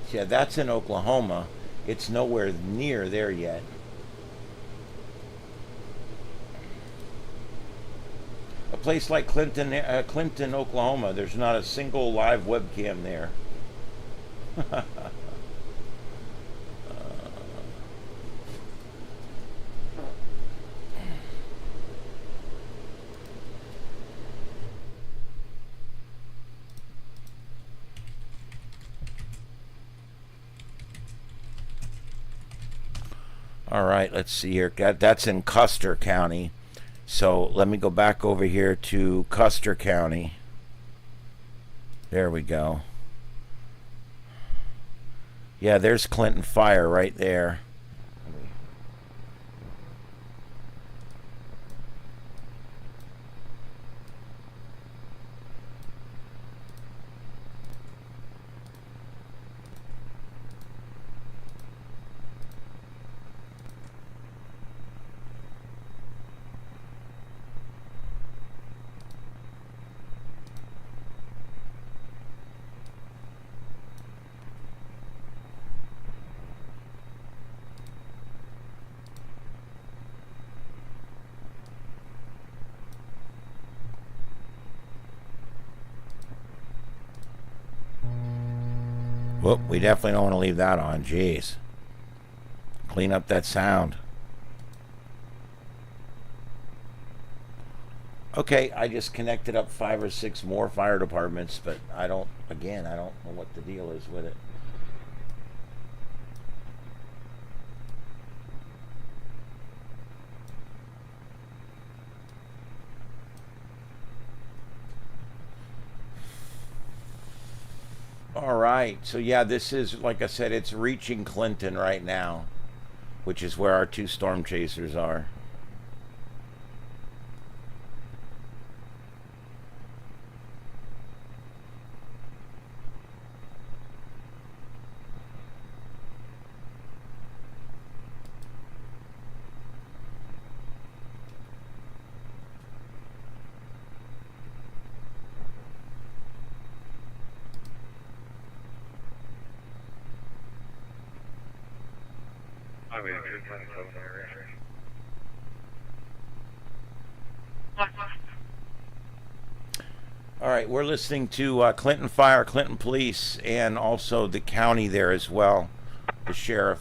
Yeah, that's in Oklahoma. It's nowhere near there yet. A place like Clinton, Oklahoma, there's not a single live webcam there. All right, let's see here. That's in Custer County. So let me go back over here to Custer County. There we go. Yeah, there's Clinton Fire right there. Whoop, we definitely don't want to leave that on. Jeez. Clean up that sound. Okay, I just connected up 5 or 6 more fire departments, but I don't know what the deal is with it. All right, so yeah, this is, like I said, it's reaching Clinton right now, which is where our 2 storm chasers are. All right, we're listening to Clinton Fire, Clinton Police, and also the county there as well, the sheriff.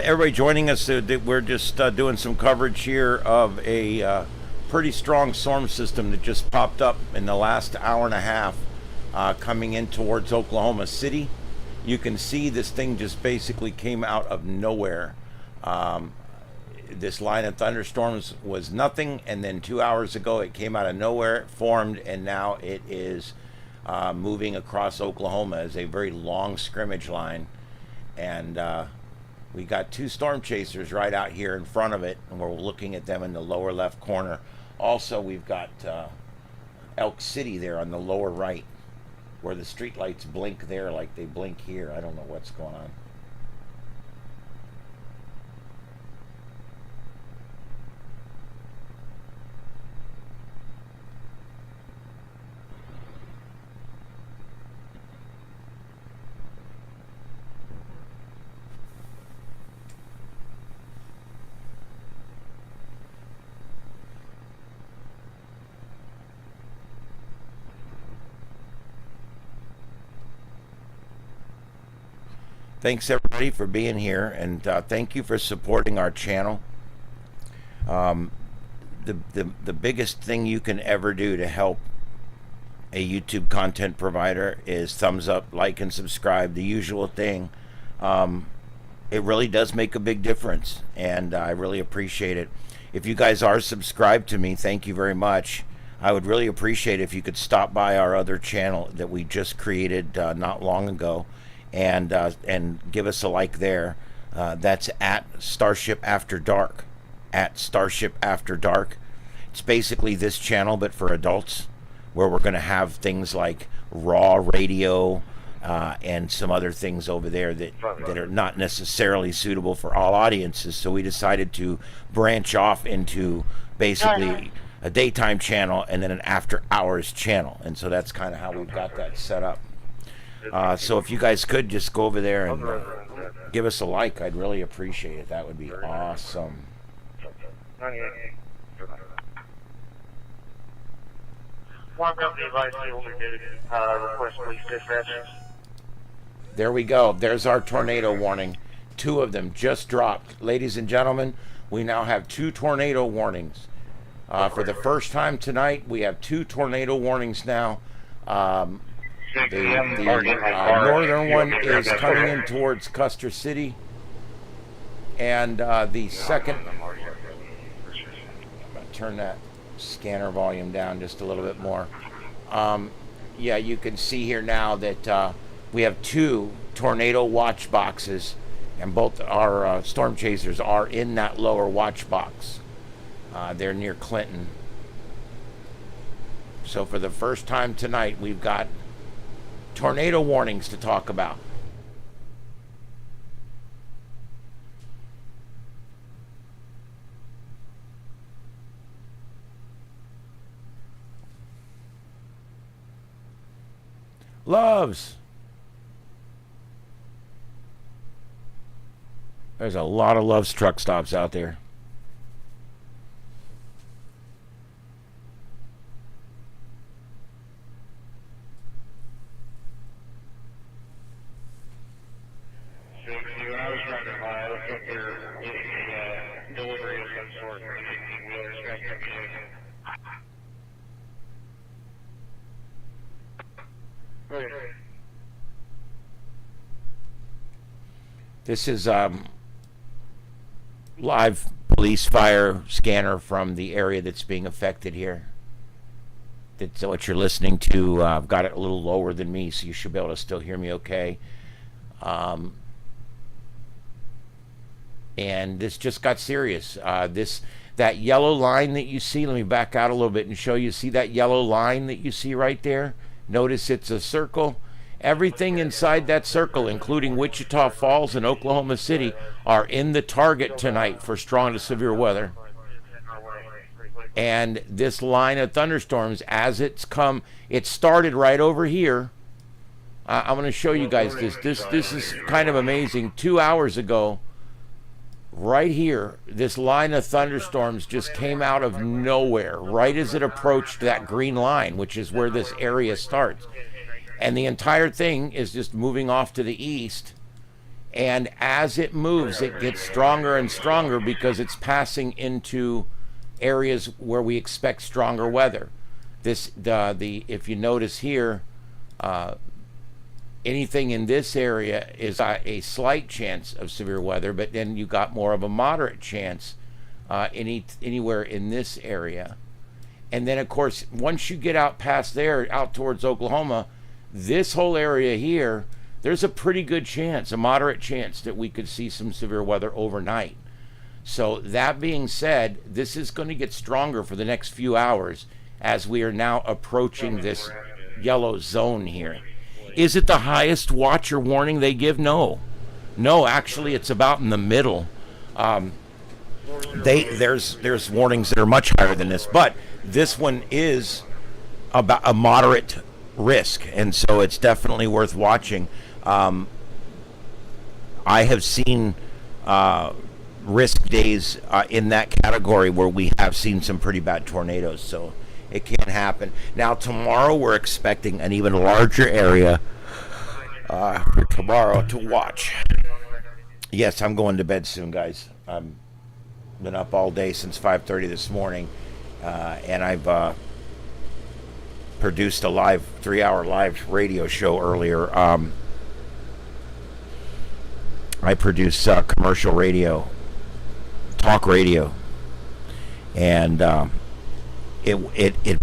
Everybody joining us, we're just doing some coverage here of a pretty strong storm system that just popped up in the last hour and a half coming in towards Oklahoma City. You can see this thing just basically came out of nowhere. This line of thunderstorms was nothing, and then 2 hours ago it came out of nowhere, it formed, and now it is moving across Oklahoma as a very long scrimmage line. And we got 2 storm chasers right out here in front of it, and we're looking at them in the lower left corner. Also, we've got Elk City there on the lower right, where the street lights blink there like they blink here. I don't know what's going on. Thanks everybody for being here, and thank you for supporting our channel. The biggest thing you can ever do to help a YouTube content provider is thumbs up, like, and subscribe, the usual thing. It really does make a big difference, and I really appreciate it. If you guys are subscribed to me, thank you very much. I would really appreciate it if you could stop by our other channel that we just created not long ago, and give us a like there. That's at Starship After Dark. At Starship After Dark. It's basically this channel, but for adults, where we're going to have things like raw radio and some other things over there that are not necessarily suitable for all audiences. So we decided to branch off into basically a daytime channel and then an after hours channel. And so that's kind of how we've got that set up. So if you guys could just go over there and give us a like, I'd really appreciate it. That would be awesome. There we go. There's our tornado warning. 2 of them just dropped. Ladies and gentlemen, we now have 2 tornado warnings. For the first time tonight, we have 2 tornado warnings now. The northern one is coming in towards Custer City, and the second, I'm going to turn that scanner volume down just a little bit more. Yeah, you can see here now that we have 2 tornado watch boxes, and both our storm chasers are in that lower watch box. They're near Clinton. So for the first time tonight, we've got tornado warnings to talk about. Loves. There's a lot of Love's truck stops out there. I was running by. Looks like they're getting a delivery of some sort. Wheelers back up here. Okay. This is live police fire scanner from the area that's being affected here. That's what you're listening to. I've got it a little lower than me, so you should be able to still hear me okay. And this just got serious. That yellow line that you see, let me back out a little bit and show you. See that yellow line that you see right there? Notice it's a circle. Everything inside that circle, including Wichita Falls and Oklahoma City, are in the target tonight for strong to severe weather. And this line of thunderstorms, as it's come, it started right over here. I'm going to show you guys this. This is kind of amazing. 2 hours ago, right here, this line of thunderstorms just came out of nowhere, right as it approached that green line, which is where this area starts. And the entire thing is just moving off to the east. And as it moves, it gets stronger and stronger because it's passing into areas where we expect stronger weather. If you notice here, anything in this area is a slight chance of severe weather, but then you got more of a moderate chance anywhere in this area. And then, of course, once you get out past there, out towards Oklahoma, this whole area here, there's a pretty good chance, a moderate chance, that we could see some severe weather overnight. So that being said, this is going to get stronger for the next few hours as we are now approaching this yellow zone here. Is it the highest watch or warning they give? No, actually it's about in the middle. There's warnings that are much higher than this, but this one is about a moderate risk, and so it's definitely worth watching. I have seen risk days in that category where we have seen some pretty bad tornadoes, so it can happen. Now tomorrow we're expecting an even larger area for tomorrow to watch. Yes, I'm going to bed soon, guys. I've been up all day since 5:30 this morning, and I've produced a 3-hour live radio show earlier. I produce commercial radio, talk radio, and it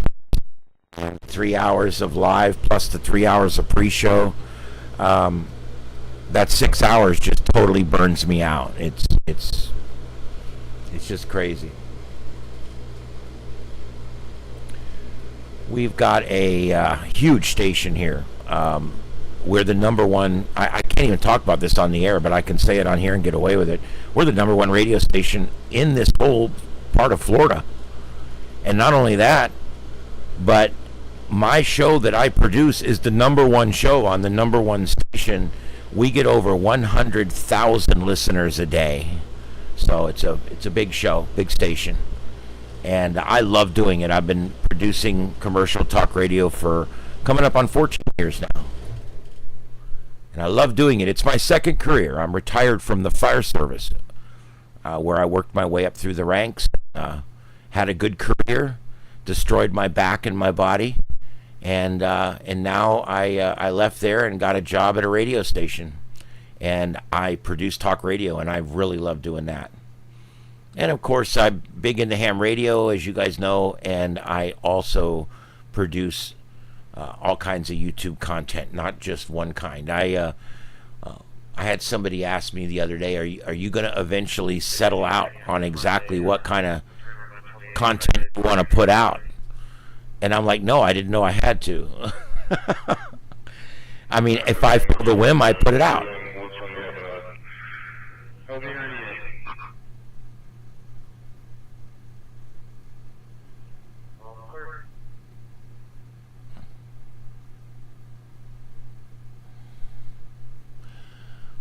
3 hours of live plus the 3 hours of pre-show. That 6 hours just totally burns me out. It's just crazy. We've got a huge station here. We're the number one. I can't even talk about this on the air, but I can say it on here and get away with it. We're the number one radio station in this whole part of Florida. And not only that, but my show that I produce is the number one show on the number one station. We get over 100,000 listeners a day. So it's a big show, big station. And I love doing it. I've been producing commercial talk radio for coming up on 14 years now. And I love doing it. It's my second career. I'm retired from the fire service, where I worked my way up through the ranks. had a good career, destroyed my back and my body, and now I left there and got a job at a radio station, and I produce talk radio, and I really love doing that. And of course, I'm big into ham radio, as you guys know, and I also produce all kinds of YouTube content, not just one kind. I had somebody ask me the other day, are you going to eventually settle out on exactly what kind of content you want to put out? And I'm like, no, I didn't know I had to. I mean, if I feel the whim, I put it out.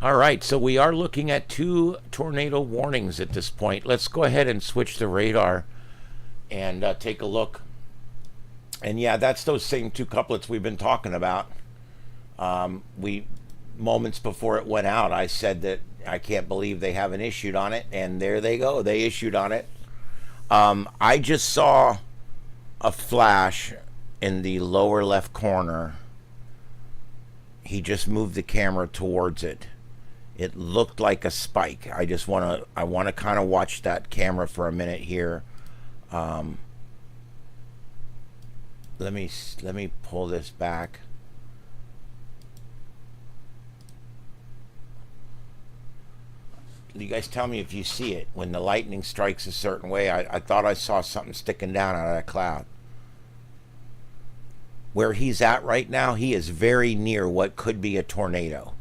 All right, so we are looking at 2 tornado warnings at this point. Let's go ahead and switch the radar and take a look. And yeah, that's those same 2 couplets we've been talking about. Moments before it went out, I said that I can't believe they haven't issued on it, and there they go. They issued on it. I just saw a flash in the lower left corner. He just moved the camera towards it. It looked like a spike. I want to kind of watch that camera for a minute here. Let me pull this back. You guys tell me if you see it. When the lightning strikes a certain way, I thought I saw something sticking down out of that cloud. Where he's at right now, he is very near what could be a tornado.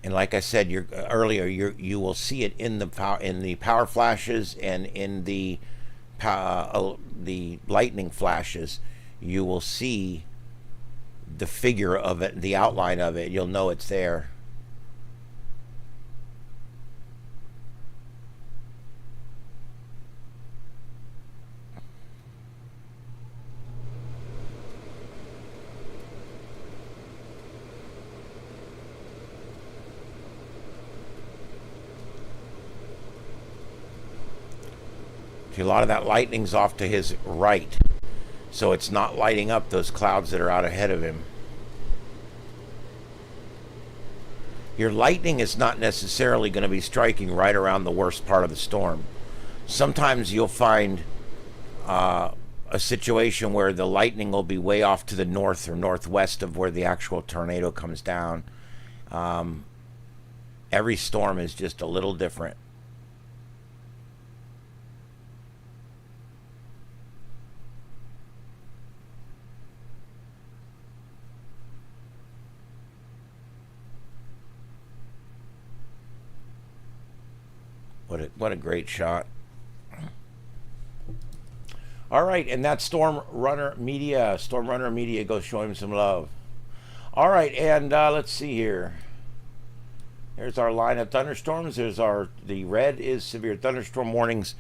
And like I said earlier, you will see it in the power flashes and in the lightning flashes. You will see the figure of it, the outline of it. You'll know it's there. A lot of that lightning's off to his right, so it's not lighting up those clouds that are out ahead of him. Your lightning is not necessarily going to be striking right around the worst part of the storm. Sometimes you'll find a situation where the lightning will be way off to the north or northwest of where the actual tornado comes down. Every storm is just a little different. What a great shot. All right, and that's Storm Runner Media. Storm Runner Media, go show him some love. All right, and let's see here. There's our line of thunderstorms. The red is severe thunderstorm warnings.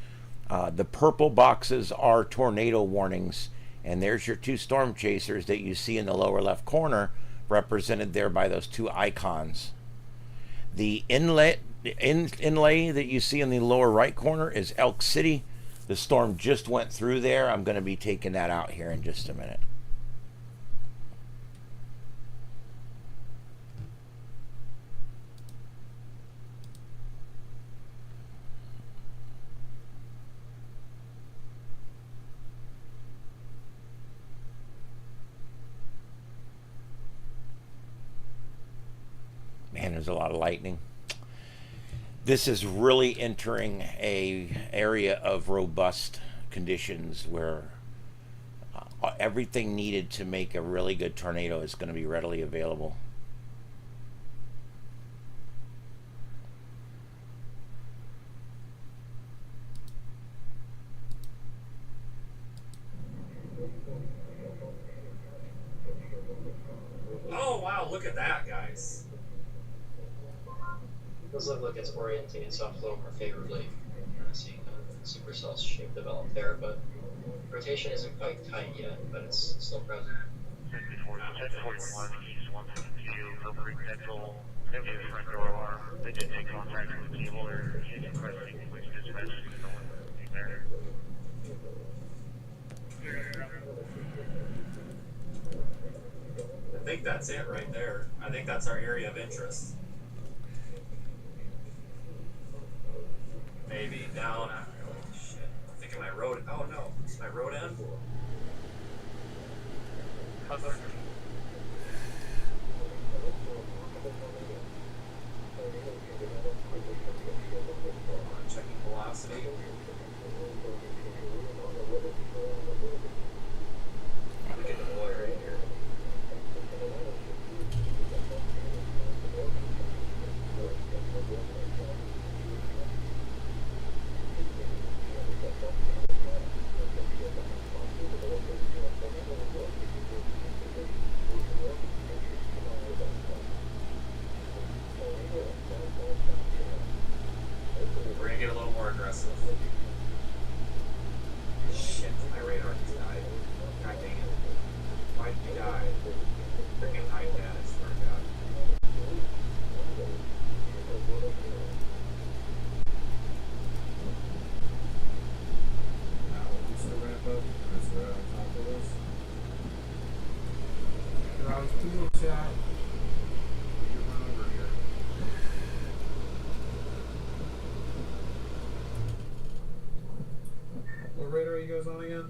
The purple boxes are tornado warnings. And there's your 2 storm chasers that you see in the lower left corner, represented there by those 2 icons. The inlet inlay that you see in the lower right corner is Elk City. The storm just went through there. I'm going to be taking that out here in just a minute. Man, there's a lot of lightning. This is really entering a area of robust conditions where everything needed to make a really good tornado is going to be readily available. Oh wow, look at that, guys. It does look like it's orienting itself a little more favorably. Seeing the supercell shape develop there, but rotation isn't quite tight yet, but it's still present. 1041, east 117. issue for potential negative front door alarm, they just take contact with the cable or requesting police dispatch to someone there. I think that's it right there. I think that's our area of interest. Maybe down. Oh shit! I'm thinking my road. Oh no, is my road end? Checking velocity. We get the boy right here. We're gonna get a little more aggressive. Shit, my radar just died. God dang it. Why did you die? Freaking iPad, I swear to God. Now, we should wrap up as we're on top of this. Guys, people chat. We can run over here. What radar are you guys on again?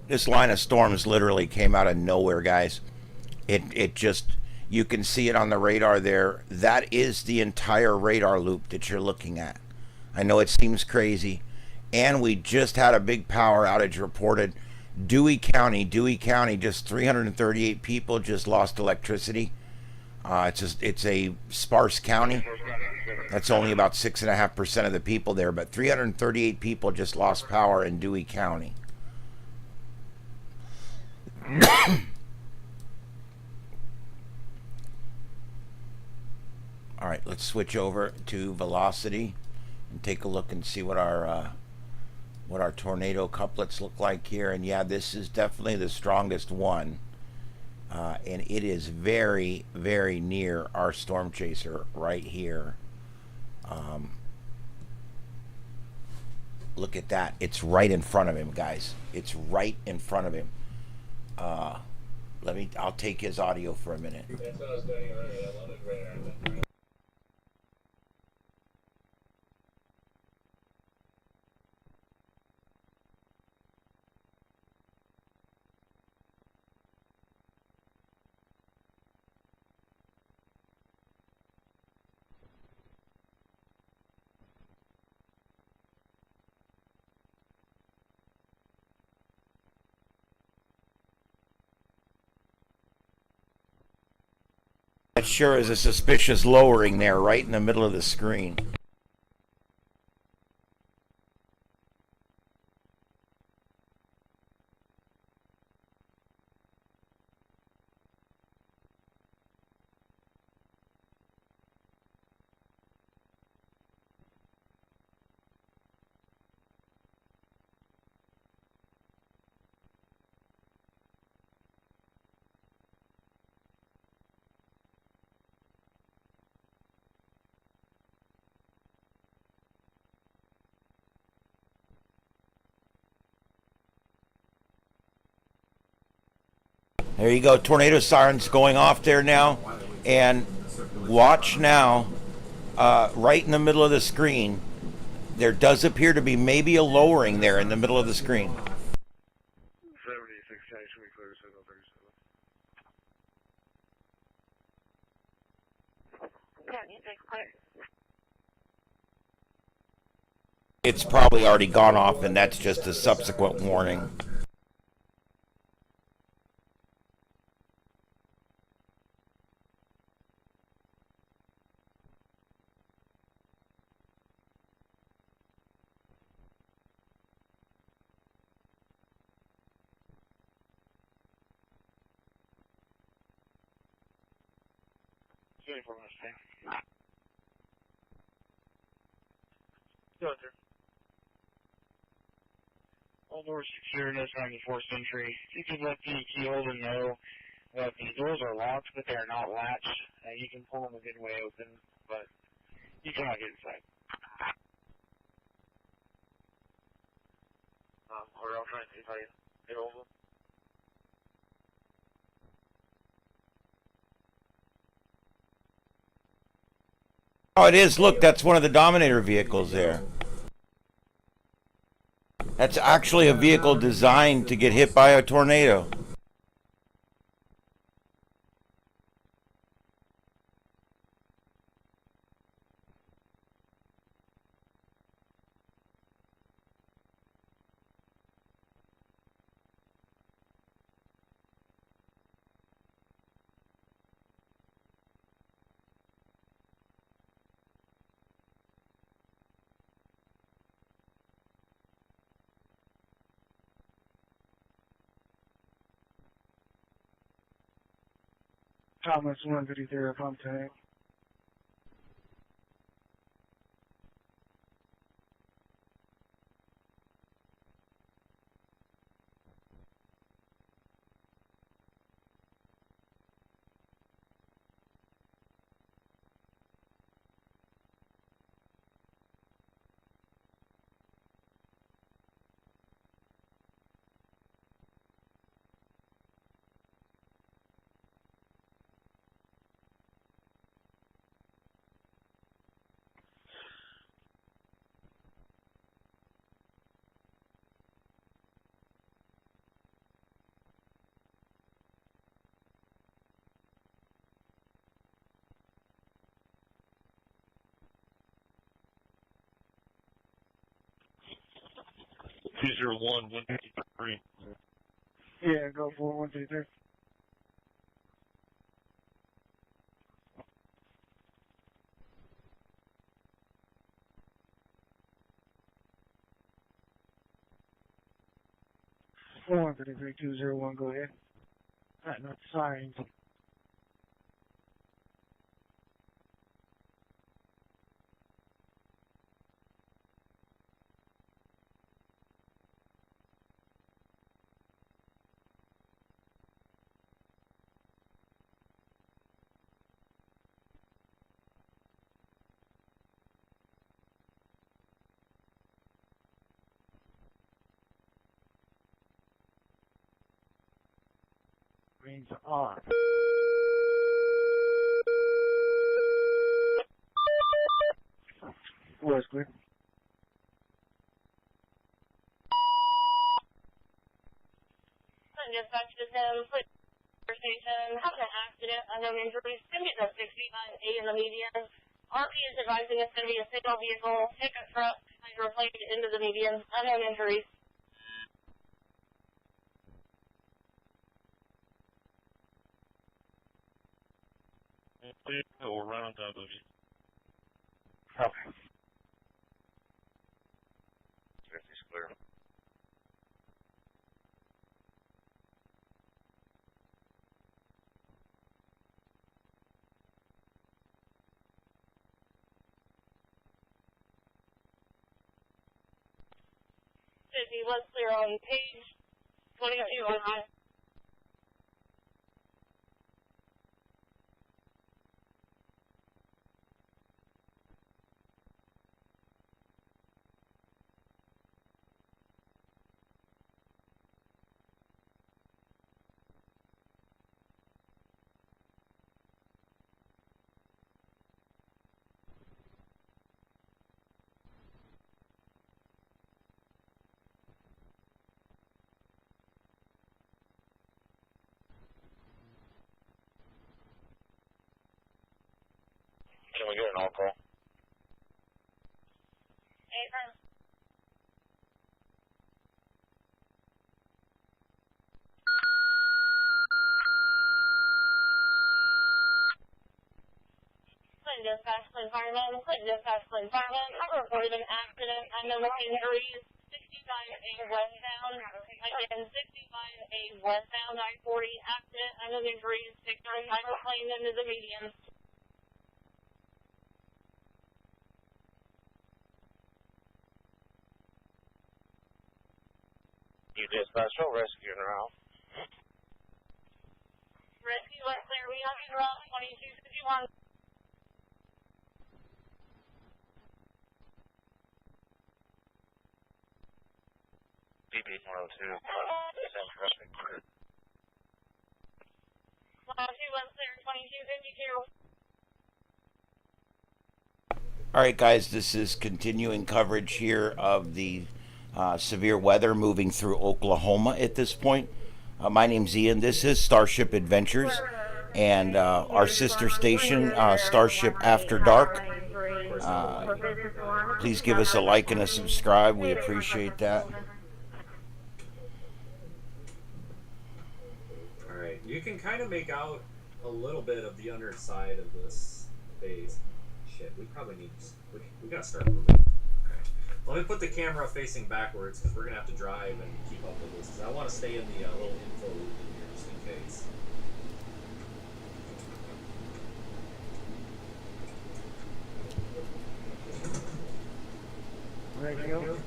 This line of storms literally came out of nowhere, guys. It just, you can see it on the radar there. That is the entire radar loop that you're looking at. I know it seems crazy. And we just had a big power outage reported. Dewey County, just 338 people just lost electricity. It's a sparse county. That's only about 6.5% of the people there, but 338 people just lost power in Dewey County. All right, let's switch over to velocity and take a look and see what our tornado couplets look like here. And yeah, this is definitely the strongest one, and it is very, very near our storm chaser right here. Look at that. It's right in front of him, guys. It's right in front of him. I'll take his audio for a minute. That's what I was doing earlier. I wanted radar. That sure is a suspicious lowering there, right in the middle of the screen. There you go, tornado sirens going off there now. And watch now, right in the middle of the screen, there does appear to be maybe a lowering there in the middle of the screen. 76 County, should we clear signal 37? County 6 clear. It's probably already gone off, and that's just a subsequent warning. 24 minutes, okay? Go ahead, sir. All doors secured as 94th century. If you could let the key holder know that the doors are locked, but they are not latched. You can pull them a good way open, but you cannot get inside. We're all trying to see how you get hold of them. Oh, it is. Look, that's one of the Dominator vehicles there. That's actually a vehicle designed to get hit by a tornado. Thomas 153 pump tank. User 153. Yeah, go for 123. One 33201, go ahead. No signs. Rings off. Was clear. Dispatch to them, put station, having an accident, unknown injuries, going to be the 69A in the median. RP is advising it's going to be a single vehicle, pickup truck, hydroplane into the median, unknown injuries. We'll run on top of you. Okay. Safety's clear. Was clear on page 22 on high. Can we get an all call? Affirm. Clinton Dispatch, Clinton Fireman, Clinton Dispatch, Clinton Fireman. I reported an accident. Unknown injuries. 65A westbound. Again, 65A westbound. I-40 accident. Unknown injuries. Victory hydroplane into the median. You dispatch, rescue en route. Rescue went clear. We have you route 2251. BB 102, send traffic. 102 went clear 2252. All right, guys, this is continuing coverage here of the severe weather moving through Oklahoma at this point. My name's Ian. This is Starship Adventures, and our sister station, Starship After Dark. Please give us a like and a subscribe. We appreciate that. Alright, you can kind of make out a little bit of the underside of this base. Shit, we probably need... We gotta start moving. Okay. Let me put the camera facing backwards, because we're gonna have to drive and keep up with this. I want to stay in the little info loop in here, just in case. Radio.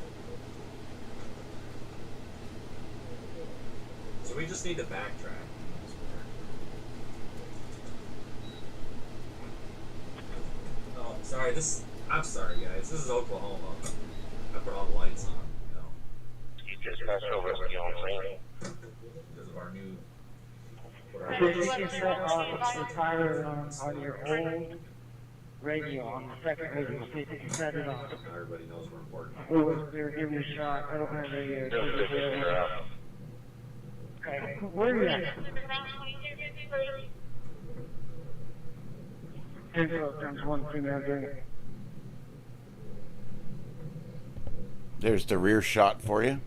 So we just need to backtrack. Oh, sorry, I'm sorry, guys. This is Oklahoma. I put all the lights on, you know. You dispatch, rescue on scene. Because of our new... Did you just set off the tire on your old radio, on the second radio? See if you can set it off. Everybody knows we're important. They were giving you a shot. I don't have radio. Dispatch, route. Okay, where are you at? Info times 1 female during. There's the rear shot for you.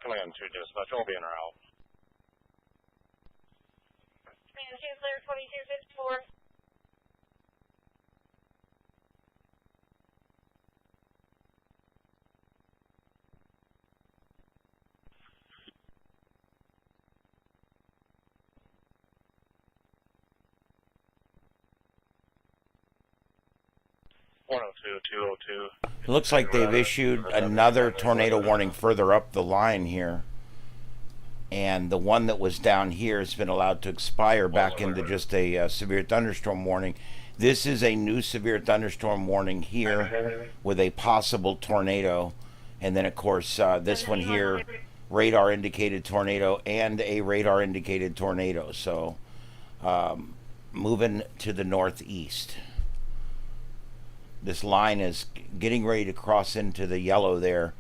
Command 2 dispatch, will be en route. Command 2 clear 2254. It looks like they've issued another tornado warning further up the line here. And the one that was down here has been allowed to expire back into just a severe thunderstorm warning. This is a new severe thunderstorm warning here with a possible tornado. And then, of course, this one here, radar indicated tornado and a radar indicated tornado. So moving to the northeast. This line is getting ready to cross into the yellow there.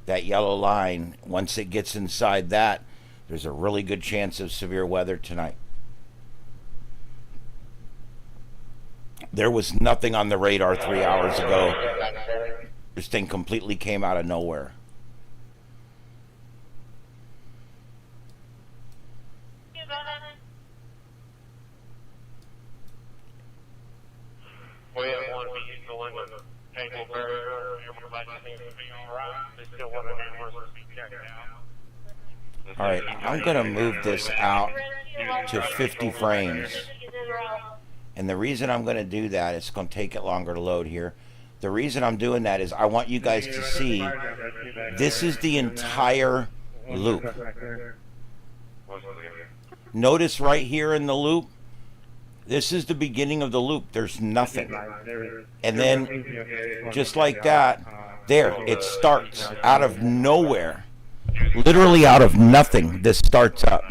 That yellow line, once it gets inside that, there's a really good chance of severe weather tonight. There was nothing on the radar 3 hours ago. This thing completely came out of nowhere. We have one vehicle in the table barrier. Everybody seems to be alright. They still want to be checked out. All right, I'm going to move this out to 50 frames. And the reason I'm going to do that, it's going to take it longer to load here. The reason I'm doing that is I want you guys to see this is the entire loop. Notice right here in the loop, this is the beginning of the loop. There's nothing. And then, just like that, there, it starts out of nowhere. Literally out of nothing, this starts up.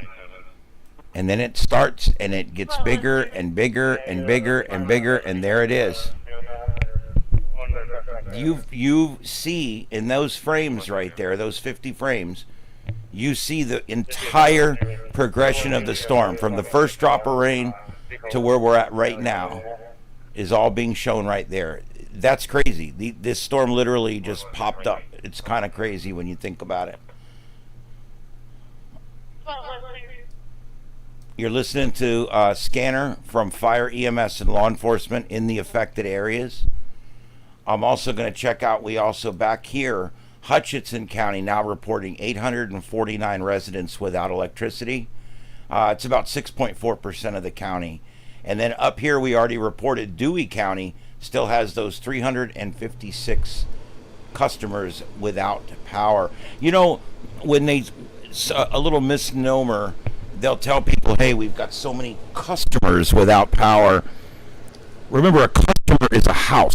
And then it starts, and it gets bigger and bigger and bigger and bigger, and there it is. You see in those frames right there, those 50 frames, you see the entire progression of the storm from the first drop of rain to where we're at right now is all being shown right there. That's crazy. This storm literally just popped up. It's kind of crazy when you think about it. You're listening to a scanner from Fire, EMS, and law enforcement in the affected areas. I'm also going to check out, we also back here, Hutchinson County now reporting 849 residents without electricity. It's about 6.4% of the county. And then up here, we already reported Dewey County still has those 356 customers without power. You know, when they, a little misnomer, they'll tell people, hey, we've got so many customers without power. Remember, a customer is a house.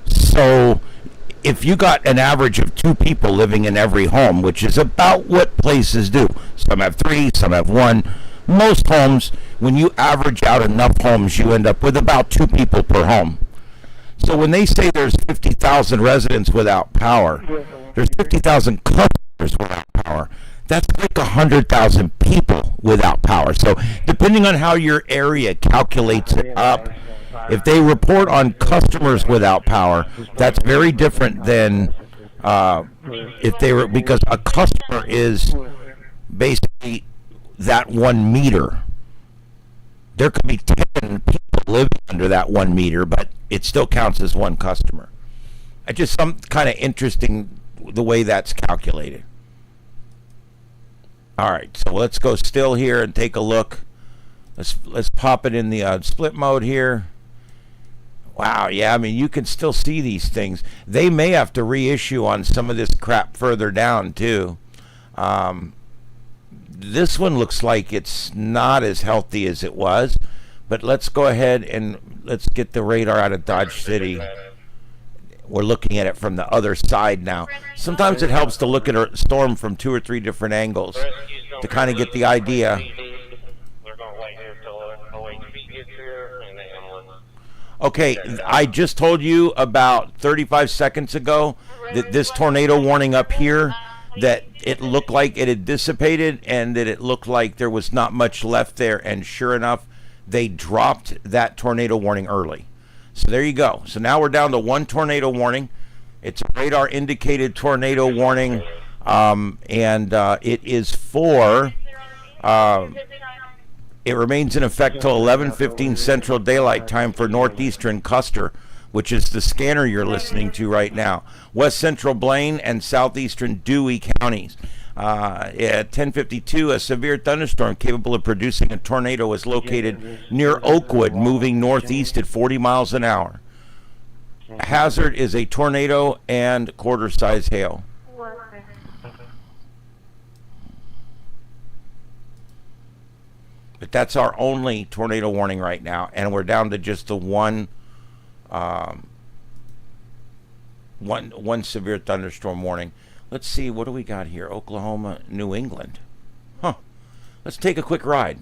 So if you got an average of 2 people living in every home, which is about what places do, some have 3, some have 1. Most homes, when you average out enough homes, you end up with about 2 people per home. So when they say there's 50,000 residents without power, there's 50,000 customers without power. That's like 100,000 people without power. So depending on how your area calculates it up, if they report on customers without power, that's very different than if they were, because a customer is basically that 1 meter. There could be 10 people living under that 1 meter, but it still counts as 1 customer. It's just some kind of interesting the way that's calculated. All right, so let's go still here and take a look. Let's pop it in the split mode here. Wow, yeah, I mean, you can still see these things. They may have to reissue on some of this crap further down, too. This one looks like it's not as healthy as it was, but let's go ahead and let's get the radar out of Dodge City. We're looking at it from the other side now. Sometimes it helps to look at a storm from 2 or 3 different angles to kind of get the idea. Okay, I just told you about 35 seconds ago that this tornado warning up here, that it looked like it had dissipated and that it looked like there was not much left there, and sure enough, they dropped that tornado warning early. So there you go. So now we're down to 1 tornado warning. It's a radar indicated tornado warning, and it is for... it remains in effect till 11:15 Central Daylight Time for northeastern Custer, which is the scanner you're listening to right now. West Central Blaine and southeastern Dewey counties. At 10:52, a severe thunderstorm capable of producing a tornado is located near Oakwood, moving northeast at 40 miles an hour. Hazard is a tornado and quarter-size hail. But that's our only tornado warning right now, and we're down to just the one severe thunderstorm warning. Let's see, what do we got here? Oklahoma, New England. Huh. Let's take a quick ride.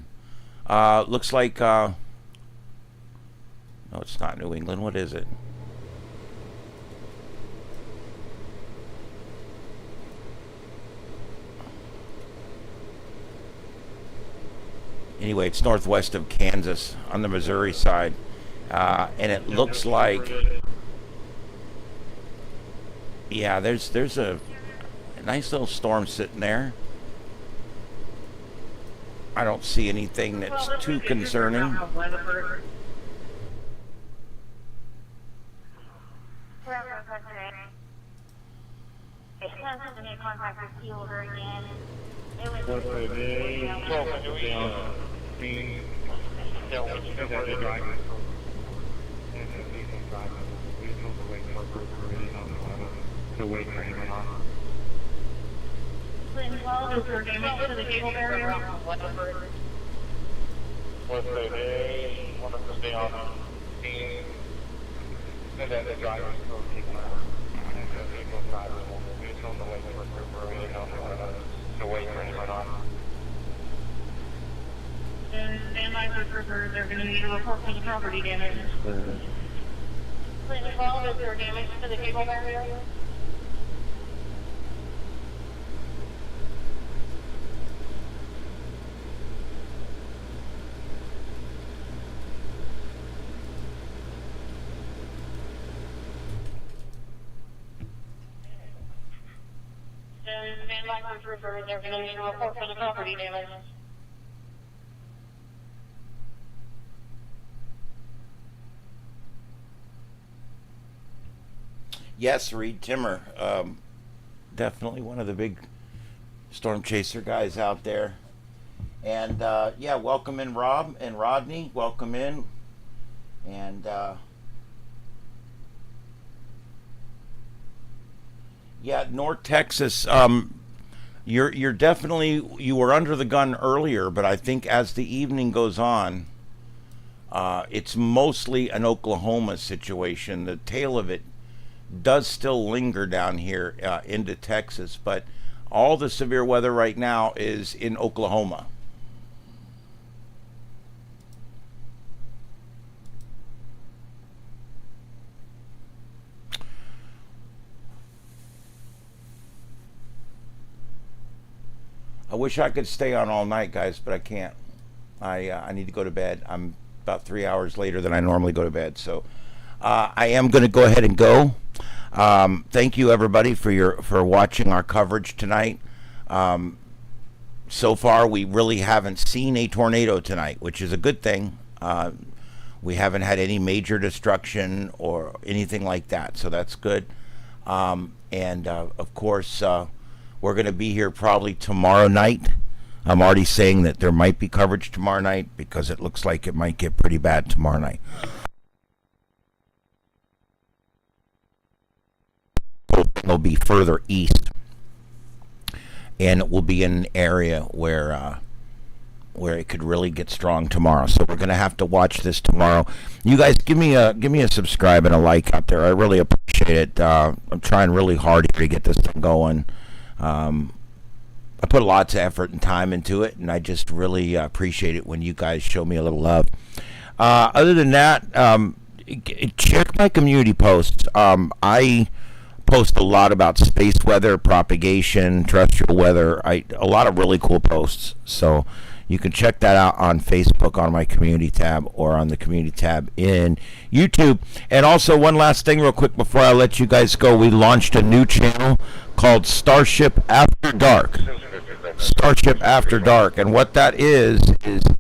Looks like, no, it's not New England. What is it? Anyway, it's northwest of Kansas on the Missouri side. And it looks like, yeah, there's a nice little storm sitting there. I don't see anything that's too concerning. Is there damage to the cable barrier? What's the day? One of the day on the team. And then the drivers will keep out. And the people drivers will be on the way for really to wait for anyone on. And stand by for trooper. They're going to need a report for the property damage. Clinton 12, is there damage to the cable barrier? Stand by for trooper. They're going to need a report for the property damage. Yes, Reed Timmer. Definitely one of the big storm chaser guys out there. And yeah, welcome in Rob and Rodney. Welcome in. And yeah, North Texas. You're definitely, you were under the gun earlier, but I think as the evening goes on, it's mostly an Oklahoma situation. The tail of it does still linger down here into Texas, but all the severe weather right now is in Oklahoma. I wish I could stay on all night, guys, but I can't. I need to go to bed. I'm about 3 hours later than I normally go to bed, so I am going to go ahead and go. Thank you, everybody, for watching our coverage tonight. So far, we really haven't seen a tornado tonight, which is a good thing. We haven't had any major destruction or anything like that, so that's good. And of course, we're going to be here probably tomorrow night. I'm already saying that there might be coverage tomorrow night because it looks like it might get pretty bad tomorrow night. It'll be further east, and it will be in an area where it could really get strong tomorrow. So we're going to have to watch this tomorrow. You guys, give me a subscribe and a like out there. I really appreciate it. I'm trying really hard here to get this thing going. I put lots of effort and time into it, and I just really appreciate it when you guys show me a little love. Other than that, check my community posts. I post a lot about space weather, propagation, terrestrial weather. A lot of really cool posts. So you can check that out on Facebook on my community tab or on the community tab in YouTube. And also, one last thing real quick before I let you guys go. We launched a new channel called Starship After Dark. Starship After Dark. And what that is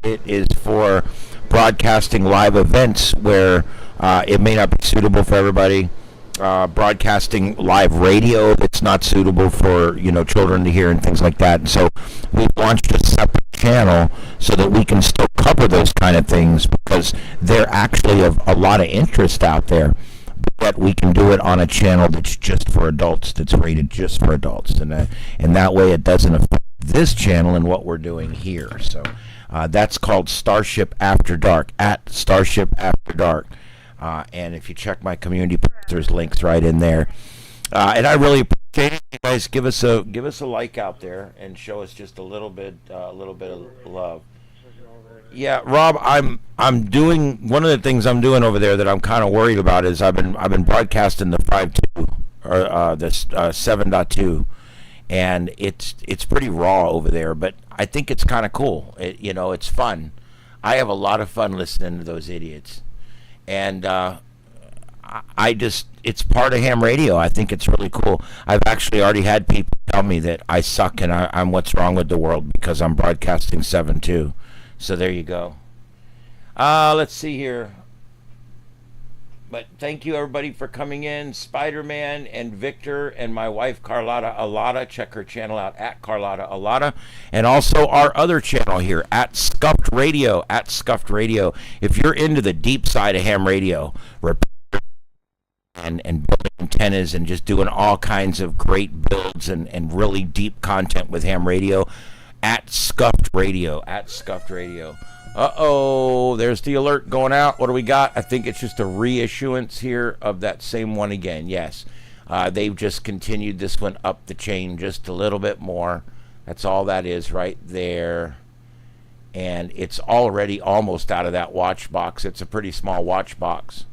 it is for broadcasting live events where it may not be suitable for everybody. Broadcasting live radio that's not suitable for children to hear and things like that. And so we launched a separate channel so that we can still cover those kind of things because they're actually of a lot of interest out there. But we can do it on a channel that's just for adults, that's rated just for adults, and that way it doesn't affect this channel and what we're doing here. So that's called Starship After Dark, at Starship After Dark. And if you check my community, there's links right in there. And I really appreciate it. You guys give us a like out there and show us just a little bit of love. Yeah, Rob, I'm doing one of the things I'm doing over there that I'm kind of worried about is I've been broadcasting the 5.2 or the 7.2, and it's pretty raw over there, but I think it's kind of cool. It's fun. I have a lot of fun listening to those idiots. And it's part of ham radio. I think it's really cool. I've actually already had people tell me that I suck and I'm what's wrong with the world because I'm broadcasting 7.2. So there you go. Let's see here. But thank you everybody for coming in. Spider-Man and Victor and my wife Carlotta Alada. Check her channel out at Carlotta Alada. And also our other channel here at Scuffed Radio. At Scuffed Radio. If you're into the deep side of ham radio, and building antennas and just doing all kinds of great builds and really deep content with ham radio, at Scuffed Radio. At Scuffed Radio. Uh-oh, there's the alert going out. What do we got? I think it's just a reissuance here of that same one again. Yes, they've just continued this one up the chain just a little bit more. That's all that is right there. And it's already almost out of that watch box. It's a pretty small watch box.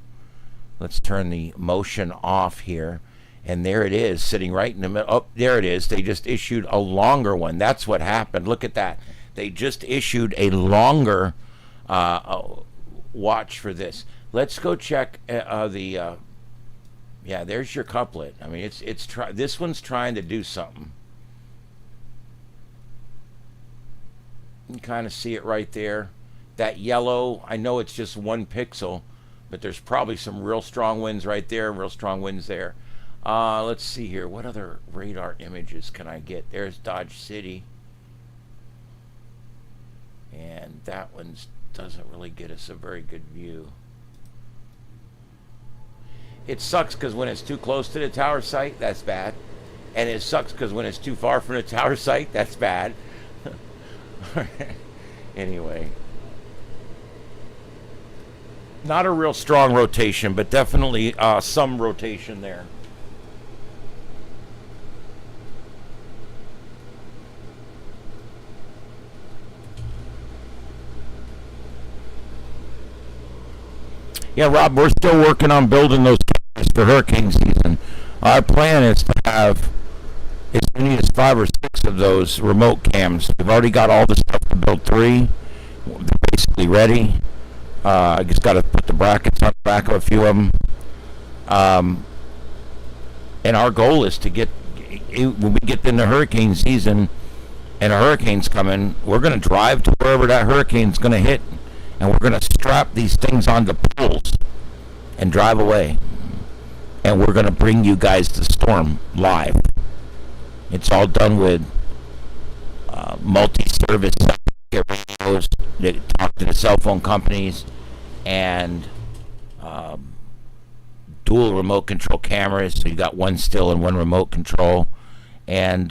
Let's turn the motion off here. And there it is, sitting right in the middle. Oh, there it is. They just issued a longer one. That's what happened. Look at that. They just issued a longer watch for this. Let's go check yeah, there's your couplet. I mean, this one's trying to do something. You can kind of see it right there. That yellow, I know it's just 1 pixel, but there's probably some real strong winds right there, real strong winds there. Let's see here. What other radar images can I get? There's Dodge City. And that one doesn't really get us a very good view. It sucks because when it's too close to the tower site, that's bad. And it sucks because when it's too far from the tower site, that's bad. Anyway. Not a real strong rotation, but definitely some rotation there. Yeah, Rob, we're still working on building those cameras for hurricane season. Our plan is to have as many as 5 or 6 of those remote cams. We've already got all the stuff to build 3. They're basically ready. I just got to put the brackets on the back of a few of them. And our goal is to get, when we get into hurricane season and a hurricane's coming, we're going to drive to wherever that hurricane's going to hit, and we're going to strap these things onto poles and drive away. And we're going to bring you guys the storm live. It's all done with multi-service radios that talk to the cell phone companies, and dual remote control cameras. So you got one still and one remote control, and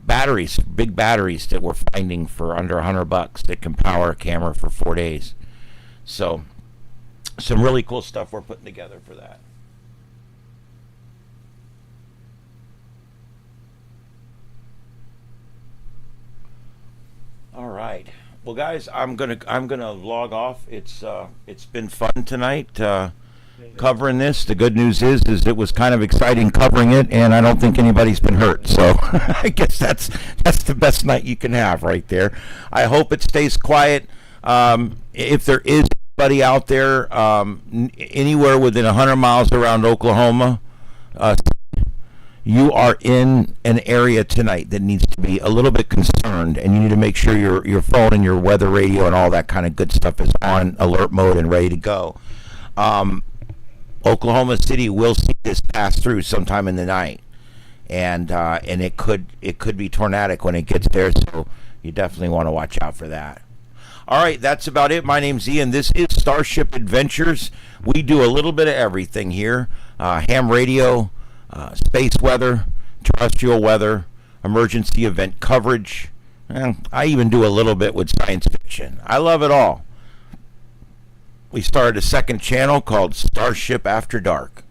batteries, big batteries that we're finding for under $100 that can power a camera for 4 days. So some really cool stuff we're putting together for that. All right. Well, guys, I'm gonna log off. It's been fun tonight covering this. The good news is it was kind of exciting covering it, and I don't think anybody's been hurt. So I guess that's the best night you can have right there. I hope it stays quiet. If there is anybody out there anywhere within 100 miles around Oklahoma, you are in an area tonight that needs to be a little bit concerned, and you need to make sure your phone and your weather radio and all that kind of good stuff is on alert mode and ready to go. Oklahoma City will see this pass through sometime in the night, and it could be tornadic when it gets there, so you definitely want to watch out for that. All right, that's about it. My name's Ian. This is Starship Adventures. We do a little bit of everything here. Ham radio, space weather, terrestrial weather, emergency event coverage. I even do a little bit with science fiction. I love it all. We started a second channel called Starship After Dark.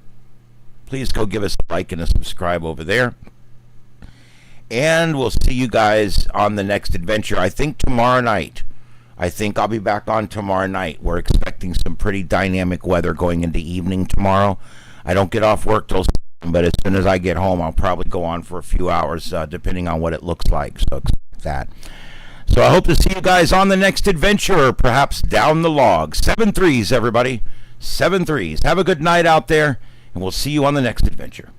Please go give us a like and a subscribe over there. And we'll see you guys on the next adventure. I think tomorrow night. I think I'll be back on tomorrow night. We're expecting some pretty dynamic weather going into evening tomorrow. I don't get off work till 7, but as soon as I get home, I'll probably go on for a few hours, depending on what it looks like. So expect that. So I hope to see you guys on the next adventure, or perhaps down the log. 7-3s, everybody. 7-3s. Have a good night out there, and we'll see you on the next adventure.